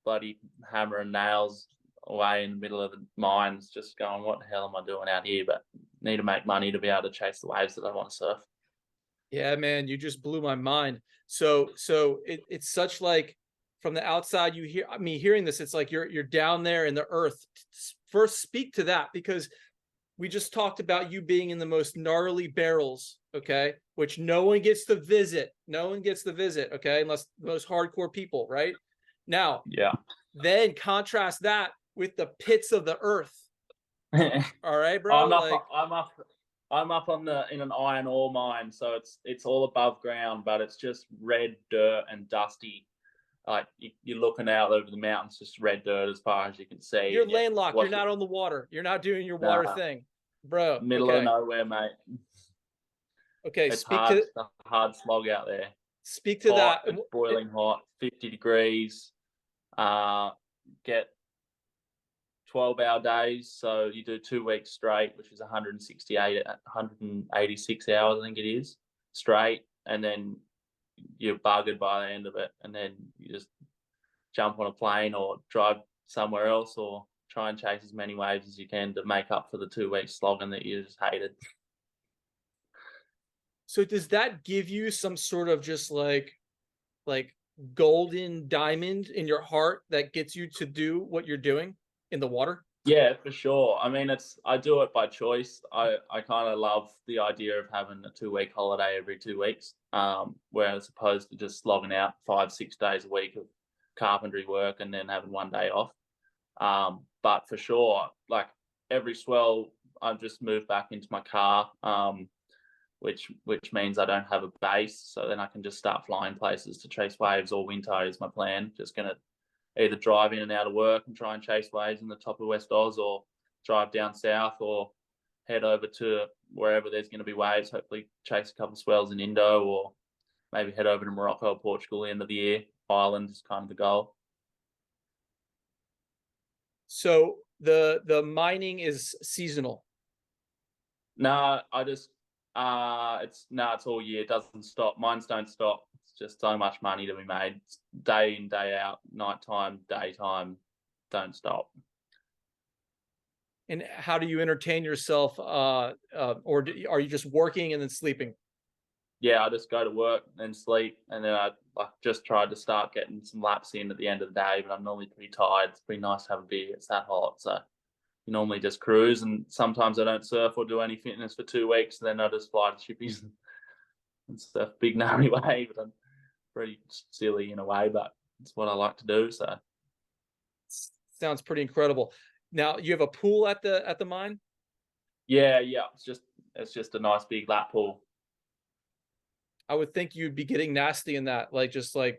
bloody hammer and nails away in the middle of the mines, just going, what the hell am I doing out here? But need to make money to be able to chase the waves that I want to surf. Yeah, man, you just blew my mind. So it's such like from the outside, you hear me hearing this, it's like you're down there in the earth. First, speak to that, because we just talked about you being in the most gnarly barrels, okay, which no one gets to visit. No one gets to visit, okay, unless the most hardcore people, right? Now, yeah. Then contrast that with the pits of the earth. All right, bro. I'm up on in an iron ore mine, so it's all above ground, but it's just red dirt and dusty. Like you're looking out over the mountains, just red dirt as far as you can see. You're landlocked. You're not on the water. You're not doing your water thing, bro. Middle of nowhere, mate. Okay, it's hard, a hard slog out there. Speak to that. It's boiling hot, 50 degrees. Get 12-hour days, so you do 2 weeks straight, which is 186 hours, I think it is, straight, and then you're buggered by the end of it, and then you just jump on a plane or drive somewhere else or try and chase as many waves as you can to make up for the 2 weeks slogging that you just hated. So does that give you some sort of just like golden diamond in your heart that gets you to do what you're doing in the water? Yeah, for sure. I mean, I do it by choice. I kind of love the idea of having a 2-week holiday every 2 weeks, whereas opposed to just slogging out 5-6 days a week of carpentry work and then having 1 day off. But for sure, like every swell, I've just moved back into my car, which means I don't have a base, so then I can just start flying places to chase waves all winter is my plan. Just gonna either drive in and out of work and try and chase waves in the top of West Oz, or drive down south, or head over to wherever there's going to be waves, hopefully chase a couple of swells in Indo, or maybe head over to Morocco or Portugal at the end of the year. Ireland is kind of the goal. So the mining is seasonal? No, I just it's all year. It doesn't stop. Mines don't stop. It's just so much money to be made. It's day in, day out, nighttime, daytime, don't stop. And how do you entertain yourself? Or are you just working and then sleeping? Yeah, I just go to work and sleep, and then I just tried to start getting some laps in at the end of the day, but I'm normally pretty tired. It's pretty nice to have a beer. It's that hot, so you normally just cruise, and sometimes I don't surf or do any fitness for 2 weeks, and then I just fly to Chippies and surf big gnarly wave. But I'm pretty silly in a way, but it's what I like to do. So sounds pretty incredible. Now you have a pool at the mine? Yeah. It's just a nice big lap pool. I would think you'd be getting nasty in that, is flowing.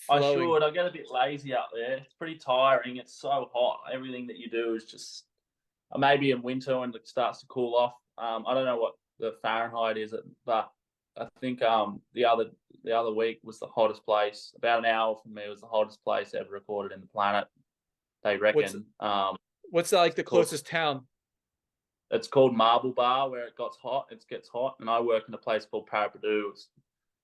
I should. I get a bit lazy up there. It's pretty tiring. It's so hot. Everything that you do is just maybe in winter when it starts to cool off. I don't know what the Fahrenheit is, but I think the other week was the hottest place. About an hour from me was the hottest place ever recorded in the planet. They reckon. What's that, like the closest town? It's called Marble Bar, where it gets hot. It gets hot, and I work in a place called Parapadu.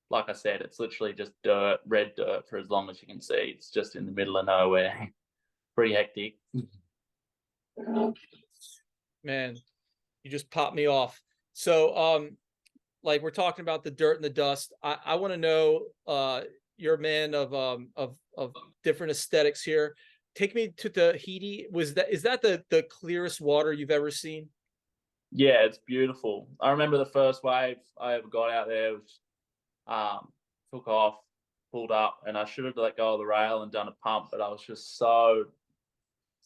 Like I said, it's literally just dirt, red dirt for as long as you can see. It's just in the middle of nowhere. Pretty hectic. Man, you just popped me off. So, we're talking about the dirt and the dust. I want to know, you're a man of different aesthetics here. Take me to Tahiti. Is that the clearest water you've ever seen? Yeah, it's beautiful. I remember the first wave I ever got out there was took off, pulled up, and I should have let go of the rail and done a pump, but I was just so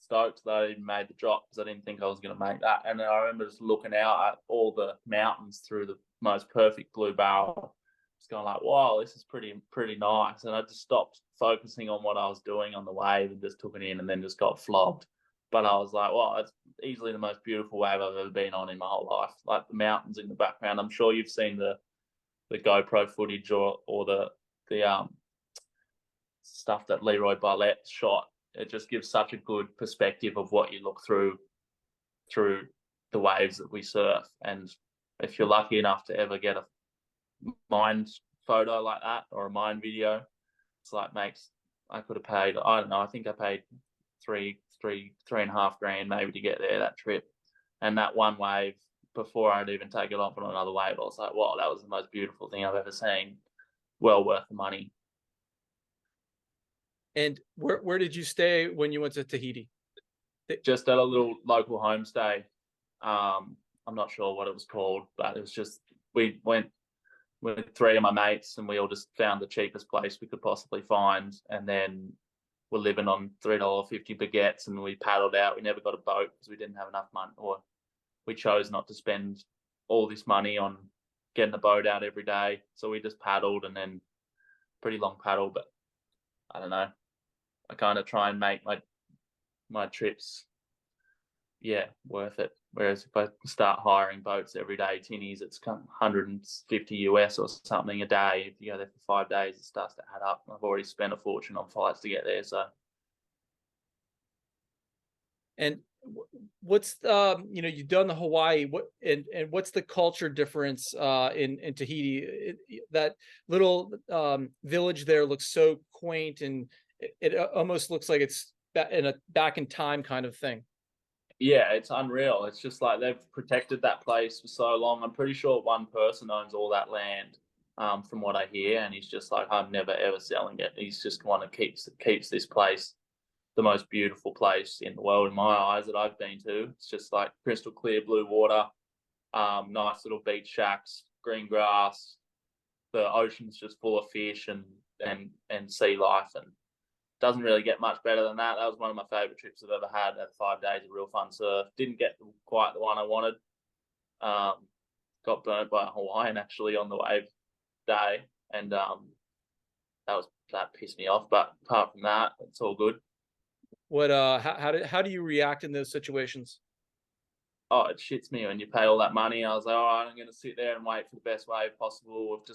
stoked that I even made the drop because I didn't think I was going to make that. And then I remember just looking out at all the mountains through the most perfect blue barrel, just going like, wow, this is pretty nice. And I just stopped focusing on what I was doing on the wave and just took it in and then just got flogged. But I was like, wow, it's easily the most beautiful wave I've ever been on in my whole life. Like the mountains in the background. I'm sure you've seen the GoPro footage or the stuff that Leroy Barlett shot. It just gives such a good perspective of what you look through the waves that we surf. And if you're lucky enough to ever get a mind photo like that or a mind video, it's like I could have paid, I don't know, I think I paid $3.5 maybe to get there that trip. And that one wave, before I'd even take it off on another wave, I was like, wow, that was the most beautiful thing I've ever seen. Well worth the money. And where did you stay when you went to Tahiti? Just at a little local homestay. I'm not sure what it was called, but it was just, we went with 3 of my mates and we all just found the cheapest place we could possibly find. And then we're living on $3.50 baguettes and we paddled out. We never got a boat because we didn't have enough money, or we chose not to spend all this money on getting the boat out every day. So we just paddled, and then pretty long paddle, but I don't know. I kind of try and make my trips, worth it. Whereas if I start hiring boats every day, tinnies, it's $150 US or something a day. If you go there for 5 days, it starts to add up. I've already spent a fortune on flights to get there. So, and what's you've done the Hawaii, and what's the culture difference in Tahiti? That little village there looks so quaint, and it almost looks like it's back in time kind of thing. Yeah, it's unreal. It's just like they've protected that place for so long. I'm pretty sure one person owns all that land, from what I hear, and he's just like, I'm never ever selling it. He's just want to keeps this place the most beautiful place in the world in my eyes that I've been to. It's just like crystal clear blue water, nice little beach shacks, green grass. The ocean's just full of fish and sea life, and doesn't really get much better than that. That was one of my favorite trips I've ever had. Had 5 days of real fun surf. Didn't get quite the one I wanted. Got burnt by a Hawaiian actually on the wave day, and that pissed me off. But apart from that, it's all good. What how do you react in those situations? Oh, it shits me when you pay all that money. I was like, all right, I'm going to sit there and wait for the best wave possible.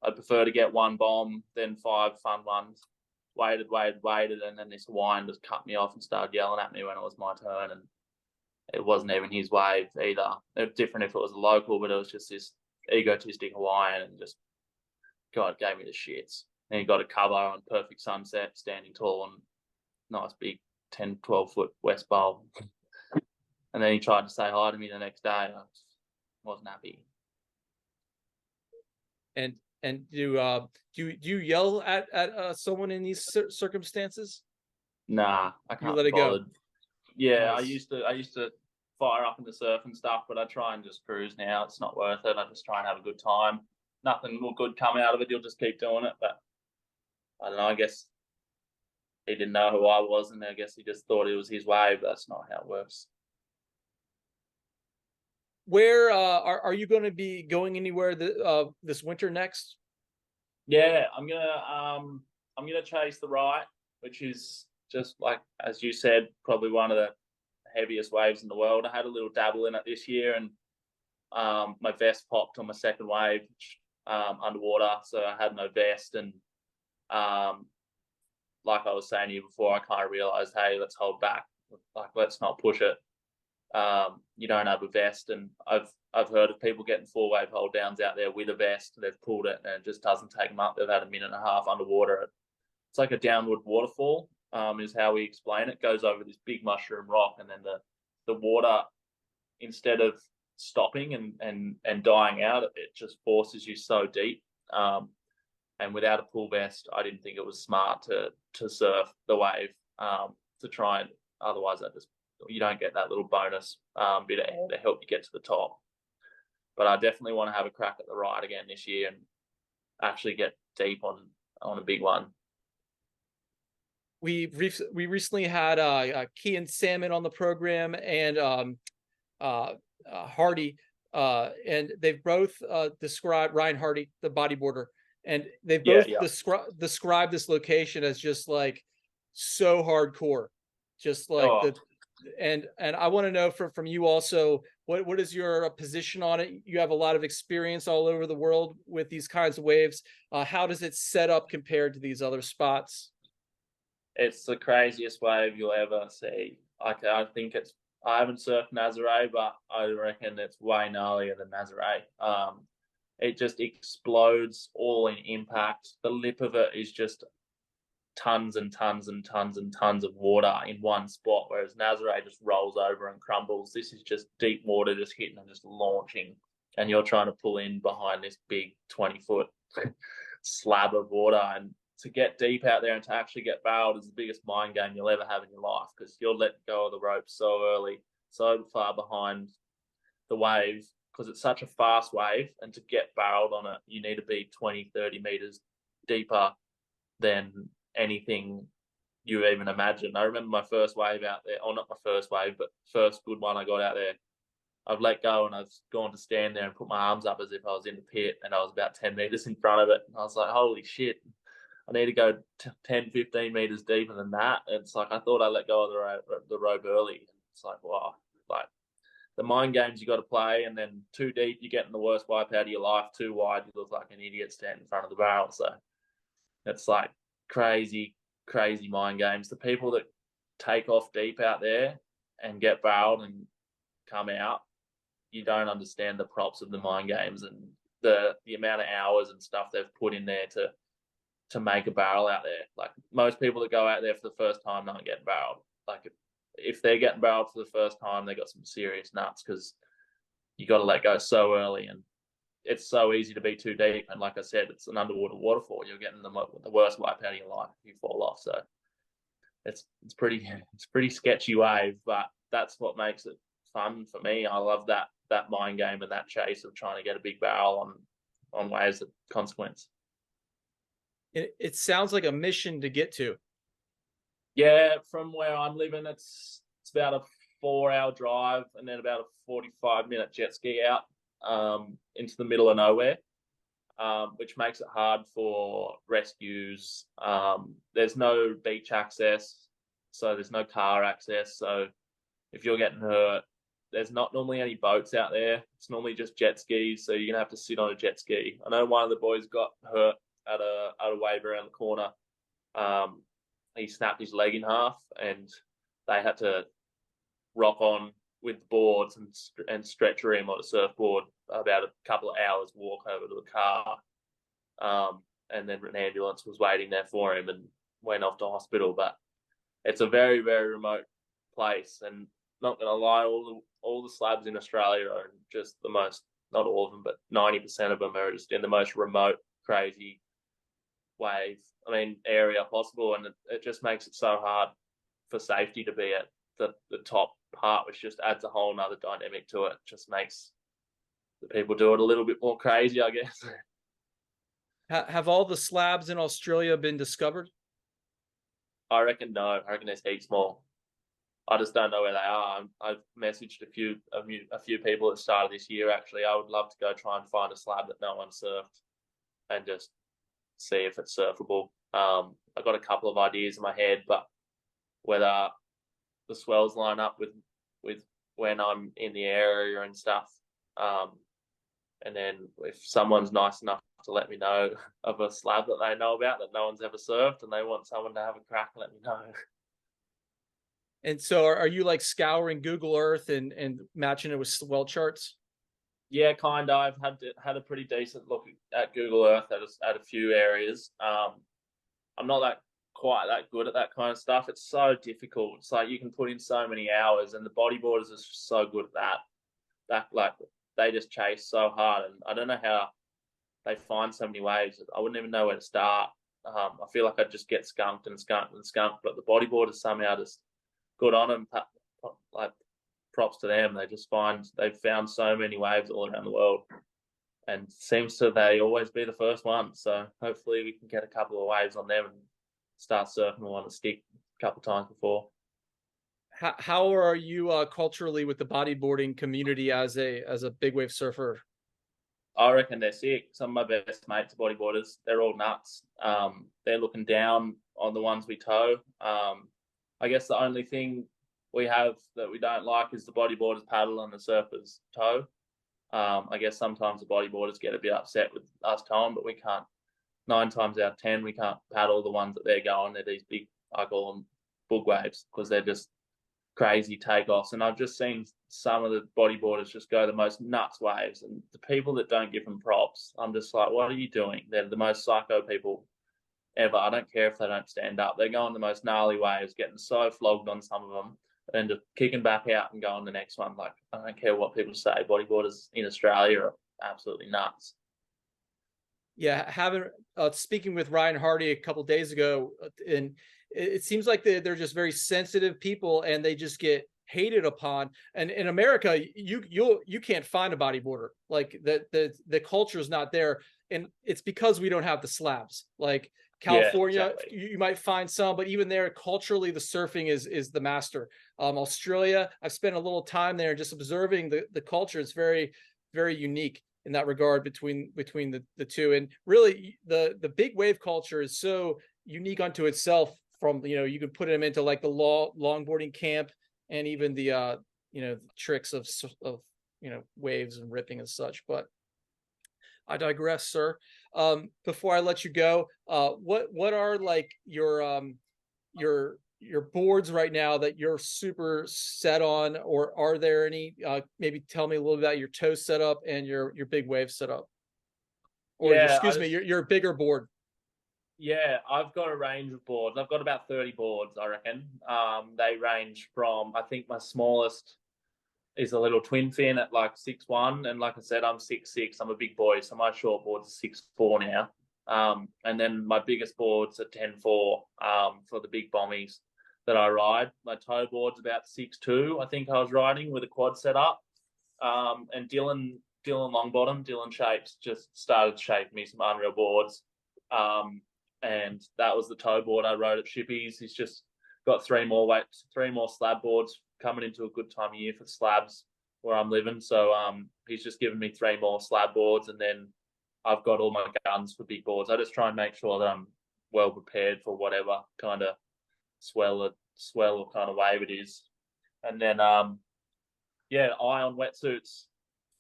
I'd prefer to get one bomb than 5 fun ones. Waited, and then this Hawaiian just cut me off and started yelling at me when it was my turn, and it wasn't even his wave either. It was different if it was a local, but it was just this egotistic Hawaiian, and just, God, gave me the shits. And he got a cover on perfect sunset, standing tall on nice big 10, 12 foot west bowl. And then he tried to say hi to me the next day. I wasn't happy. And do you yell at someone in these circumstances? Nah, I can't. You let it go. Yeah, Nice. I used to fire up in the surf and stuff, but I try and just cruise now. It's not worth it. I just try and have a good time. Nothing will good come out of it. You'll just keep doing it. But I don't know. I guess he didn't know who I was, and I guess he just thought it was his wave. That's not how it works. Where are you going to be going anywhere this winter next? Yeah, I'm gonna chase the right, which is just like, as you said, probably one of the heaviest waves in the world. I had a little dabble in it this year, and my vest popped on my second wave underwater, so I had no vest, and like I was saying to you before, I kind of realized, hey, let's hold back, like let's not push it. You don't have a vest, and I've heard of people getting 4 wave hold downs out there with a vest. They've pulled it and it just doesn't take them up. They've had a minute and a half underwater. It's like a downward waterfall, is how we explain it. Goes over this big mushroom rock, and then the water, instead of stopping and dying out, it just forces you so deep. And without a pool vest, I didn't think it was smart to surf the wave, to try and, otherwise you don't get that little bonus bit of air to help you get to the top. But I definitely want to have a crack at the ride again this year and actually get deep on a big one. we recently had Key and Salmon on the program, and Hardy, and they've both described Ryan Hardy, the bodyboarder, and they've Yeah, both yeah. described this location as just like so hardcore, just like Oh, and I want to know from you also, what is your position on it? You have a lot of experience all over the world with these kinds of waves. How does it set up compared to these other spots? it's the craziest wave you'll ever see. I think it's. I haven't surfed Nazare, but I reckon it's way gnarlier than Nazare. It just explodes all in impact. The lip of it is just tons and tons and tons and tons of water in one spot, whereas Nazare just rolls over and crumbles. This is just deep water just hitting and just launching, and you're trying to pull in behind this big 20-foot slab of water. And to get deep out there and to actually get barreled is the biggest mind game you'll ever have in your life, because you'll let go of the rope so early, so far behind the wave, because it's such a fast wave. And to get barreled on it, you need to be 20, 30 meters deeper than anything you even imagine. I remember my first wave out there, or not my first wave, but first good one I got out there. I've let go and I've gone to stand there and put my arms up as if I was in the pit, and I was about 10 meters in front of it. And I was like, holy shit, I need to go 10, 15 meters deeper than that. And it's like, I thought I let go of the rope early. It's like, wow, like the mind games you got to play. And then too deep, you're getting the worst wipe out of your life. Too wide, you look like an idiot standing in front of the barrel. So it's like crazy, crazy mind games. The people that take off deep out there and get barreled and come out, you don't understand the props of the mind games and the amount of hours and stuff they've put in there to make a barrel out there. Like most people that go out there for the first time don't get barreled. Like if they're getting barreled for the first time, they got some serious nuts, because you got to let go so early, and it's so easy to be too deep. And like I said, it's an underwater waterfall. You're getting the worst wipe out of your life if you fall off. So it's pretty sketchy wave, but that's what makes it fun for me. I love that mind game and that chase of trying to get a big barrel on waves of consequence. It sounds like a mission to get to. Yeah, from where I'm living, it's about a 4-hour drive and then about a 45-minute jet ski out into the middle of nowhere, which makes it hard for rescues. There's no beach access, so there's no car access. So if you're getting hurt, there's not normally any boats out there. It's normally just jet skis, so you're gonna have to sit on a jet ski. I know one of the boys got hurt at a wave around the corner. He snapped his leg in half, and they had to rock on with boards and stretcher him on a surfboard about a couple of hours walk over to the car. And then an ambulance was waiting there for him and went off to hospital. But it's a very, very remote place, and not going to lie, all the slabs in Australia are just the most, not all of them, but 90% of them are just in the most remote, crazy area possible. And it just makes it so hard for safety to be at the top part, which just adds a whole nother dynamic to it. Just makes the people do it a little bit more crazy, I guess. Have all the slabs in Australia been discovered? I reckon no. I reckon there's heaps more. I just don't know where they are. I've messaged a few people at the start of this year. Actually, I would love to go try and find a slab that no one surfed and just see if it's surfable. I've got a couple of ideas in my head, but whether the swells line up with when I'm in the area and stuff, and then if someone's nice enough to let me know of a slab that they know about that no one's ever surfed and they want someone to have a crack, let me know. And so are you like scouring Google Earth and matching it with swell charts? Yeah, kind of. I've had a pretty decent look at Google Earth at a few areas. I'm not quite that good at that kind of stuff. It's so difficult. It's like you can put in so many hours, and the bodyboarders are so good at that. Like they just chase so hard, and I don't know how they find so many waves. I wouldn't even know where to start. I feel like I'd just get skunked and skunked and skunked, but the bodyboarders somehow just good on them. Like props to them. They've found so many waves all around the world, and seems to they always be the first one. So hopefully we can get a couple of waves on them and start surfing on a stick a couple of times before. How are you culturally with the bodyboarding community as a big wave surfer? I reckon they're sick. Some of my best mates are bodyboarders. They're all nuts. They're looking down on the ones we tow. I guess the only thing we have that we don't like is the bodyboarders paddle and the surfers tow. I guess sometimes the bodyboarders get a bit upset with us towing, but we can't. 9 times out of 10, we can't paddle the ones that they're going. They're these big, I call them bug waves, because they're just crazy takeoffs. And I've just seen some of the bodyboarders just go the most nuts waves, and the people that don't give them props, I'm just like, what are you doing? They're the most psycho people ever. I don't care if they don't stand up. They're going the most gnarly waves, getting so flogged on some of them, and just kicking back out and going the next one. Like, I don't care what people say. Bodyboarders in Australia are absolutely nuts. Yeah, speaking with Ryan Hardy a couple days ago, and it seems like they're just very sensitive people, and they just get hated upon. And in America, you can't find a bodyboarder. Like the culture is not there, and it's because we don't have the slabs. Like California, yeah, exactly. You might find some, but even there, culturally, the surfing is the master. Australia, I've spent a little time there just observing the culture. It's very, very unique in that regard between the two. And really the big wave culture is so unique unto itself. From, you can put them into like the longboarding camp, and even the tricks of waves and ripping and such. But I digress, sir. Before I let you go, what are like your boards right now that you're super set on, or are there any? Maybe tell me a little about your tow setup and your big wave setup, or yeah, excuse me, your bigger board. Yeah, I've got a range of boards. I've got about 30 boards, I reckon. They range from, I think my smallest is a little twin fin at like 6'1", and like I said, I'm 6'6". I'm a big boy, so my short board's 6'4" now. And then my biggest board's a 10'4" for the big bombies that I ride. My tow board's about 6'2", I think I was riding with a quad set up. And Dylan Longbottom, Dylan Shapes, just started shaping me some unreal boards. And that was the tow board I rode at Shippies. He's just got 3 more slab boards coming into a good time of year for slabs where I'm living. So he's just given me 3 more slab boards, and then I've got all my guns for big boards. I just try and make sure that I'm well prepared for whatever kind of swell or kind of wave it is. And then Ion wetsuits.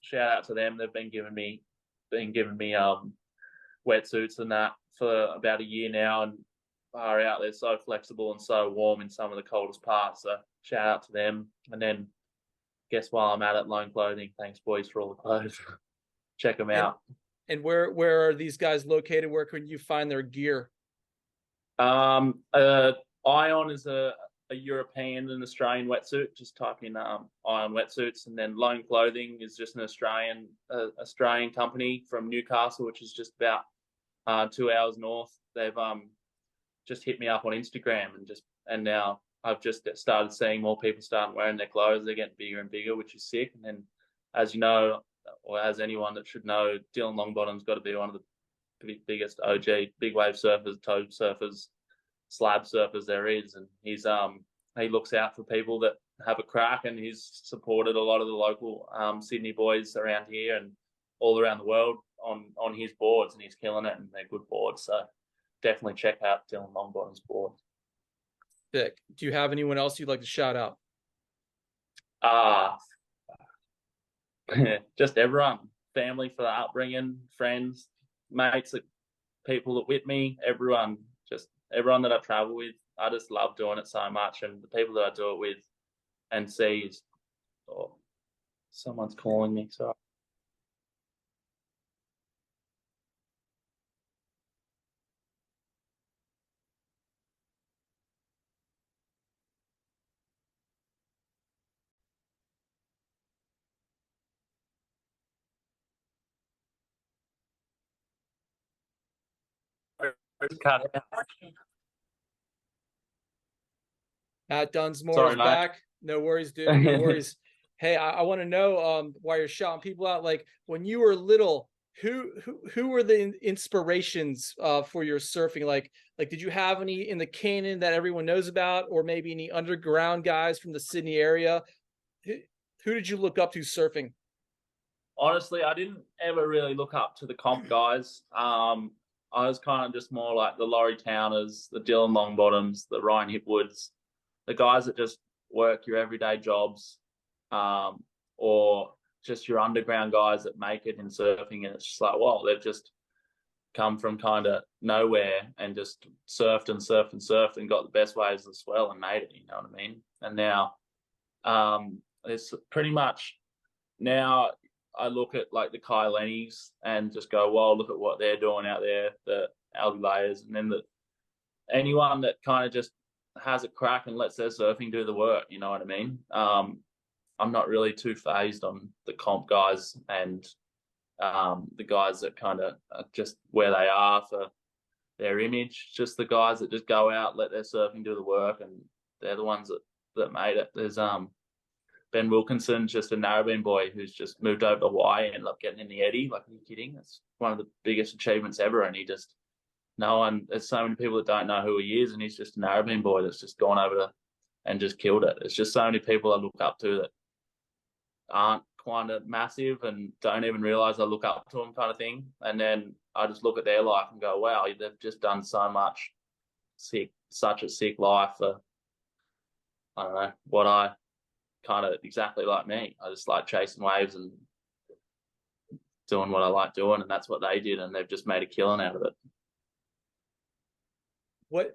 Shout out to them. They've been giving me wetsuits and that for about a year now, and far out, they're so flexible and so warm in some of the coldest parts. So shout out to them. And then guess while I'm at it, Lone Clothing. Thanks, boys, for all the clothes. Check them out. And where are these guys located? Where can you find their gear? Ion is a European and Australian wetsuit. Just type in Ion wetsuits, and then Lone Clothing is just an Australian company from Newcastle, which is just about 2 hours north. They've just hit me up on Instagram, and now I've just started seeing more people starting wearing their clothes. They're getting bigger and bigger, which is sick. And then, as you know, or as anyone that should know, Dylan Longbottom's got to be one of the biggest OG big wave surfers, tow surfers, slab surfers there is. And he looks out for people that have a crack, and he's supported a lot of the local Sydney boys around here and all around the world on his boards, and he's killing it, and they're good boards. So definitely check out Dylan Longbottom's board. Sick. Do you have anyone else you'd like to shout out? Just everyone, family for the upbringing, friends, mates, people that with me, everyone that I travel with. I just love doing it so much, and the people that I do it with and see is, someone's calling me. Sorry. Matt Dunsmore is back. No worries, dude. No worries. Hey, I want to know why you're shouting people out. Like when you were little, Who were the inspirations for your surfing? Like did you have any in the canon that everyone knows about, or maybe any underground guys from the Sydney area? Who, who did you look up to surfing? Honestly, I didn't ever really look up to the comp guys. I was kind of just more like the Laurie Towners, the Dylan Longbottoms, the Ryan Hipwoods, the guys that just work your everyday jobs, or just your underground guys that make it in surfing. And it's just like, well, they've just come from kind of nowhere and just surfed and surfed and surfed and got the best waves of the swell and made it, you know what I mean? And now it's pretty much now I look at like the Kai Lennies and just go, well, look at what they're doing out there, the Alby Layers, and then anyone that kind of just has a crack and lets their surfing do the work, you know what I mean? I'm not really too phased on the comp guys and the guys that kind of are just where they are for their image. Just the guys that just go out, let their surfing do the work, and they're the ones that made it. There's Ben Wilkinson, just a Narrabeen boy who's just moved over to Hawaii and ended up getting in the Eddie. Like, are you kidding? It's one of the biggest achievements ever. And there's so many people that don't know who he is, and he's just a Narrabeen boy that's just gone over to and just killed it. It's just so many people I look up to that aren't kind of massive and don't even realize I look up to them, kind of thing. And then I just look at their life and go, wow, they've just done so much such a sick life for, I don't know, what I kind of exactly like me. I just like chasing waves and doing what I like doing, and that's what they did, and they've just made a killing out of it.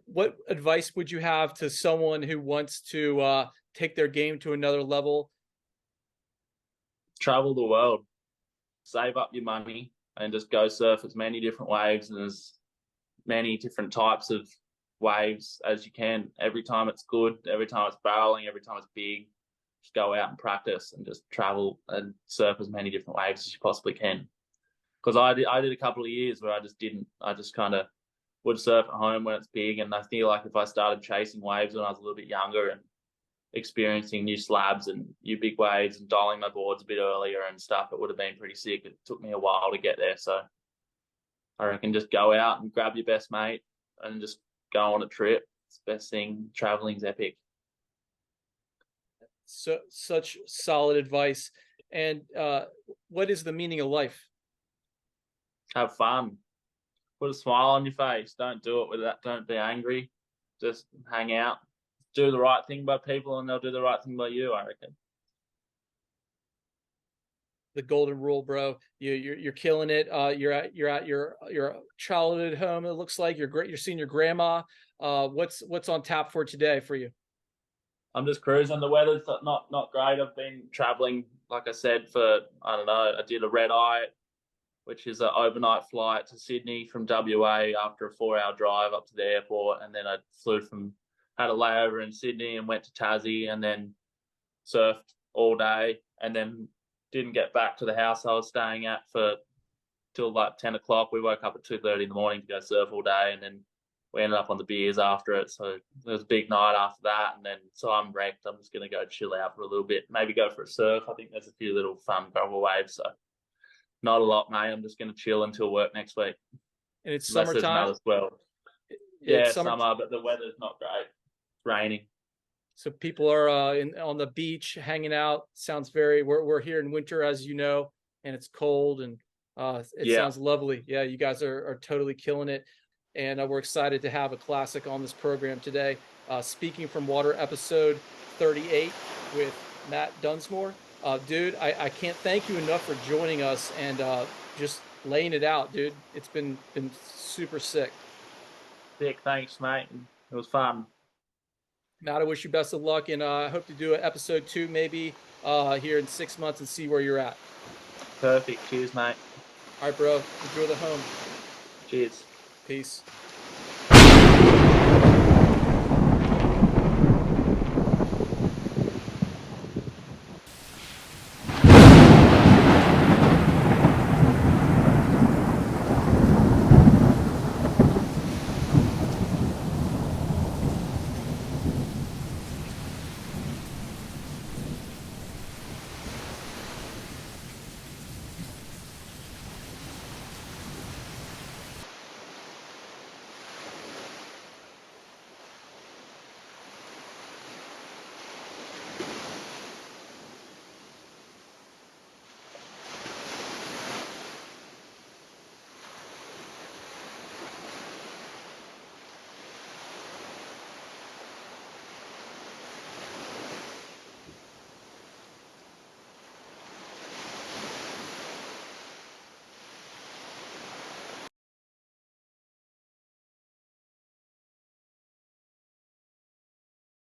What advice would you have to someone who wants to take their game to another level? Travel the world, save up your money, and just go surf as many different waves and as many different types of waves as you can. Every time it's good, every time it's barreling, every time it's big, just go out and practice and just travel and surf as many different waves as you possibly can. Because I did a couple of years where I just kind of would surf at home when it's big, and I feel like if I started chasing waves when I was a little bit younger and experiencing new slabs and new big waves and dialing my boards a bit earlier and stuff, it would have been pretty sick. It took me a while to get there, so I reckon just go out and grab your best mate and just go on a trip. It's the best thing. Traveling's epic. So such solid advice. And what is the meaning of life? Have fun. Put a smile on your face. Don't do it with that. Don't be angry. Just hang out. Do the right thing by people, and they'll do the right thing by you, I reckon. The golden rule, bro. You're killing it. You're at your childhood home. It looks like you're seeing your grandma. What's on tap for today for you? I'm just cruising. The weather's not great. I've been traveling, like I said, for, I don't know, I did a red eye, which is an overnight flight to Sydney from WA after a 4-hour drive up to the airport, and then I had a layover in Sydney and went to Tassie, and then surfed all day, and then didn't get back to the house I was staying at till like 10 o'clock. We woke up at 2:30 in the morning to go surf all day, and then we ended up on the beers after it. So it was a big night after that, and then so I'm wrecked. I'm just going to go chill out for a little bit, maybe go for a surf. I think there's a few little fun gravel waves, so not a lot, mate. I'm just going to chill until work next week. And it's summertime as well. Yeah, summer, but the weather's not great. It's raining. So people are on the beach hanging out. Sounds we're here in winter, as you know, and it's cold, and it sounds lovely. Yeah, you guys are totally killing it. And we're excited to have a classic on this program today. Speaking from Water, episode 38 with Matt Dunsmore. Dude, I can't thank you enough for joining us and just laying it out, dude. It's been super sick. Sick, thanks, mate. It was fun. Matt, I wish you best of luck, and I hope to do an episode 2 maybe here in 6 months and see where you're at. Perfect. Cheers, mate. All right, bro. Enjoy the home. Cheers. Peace.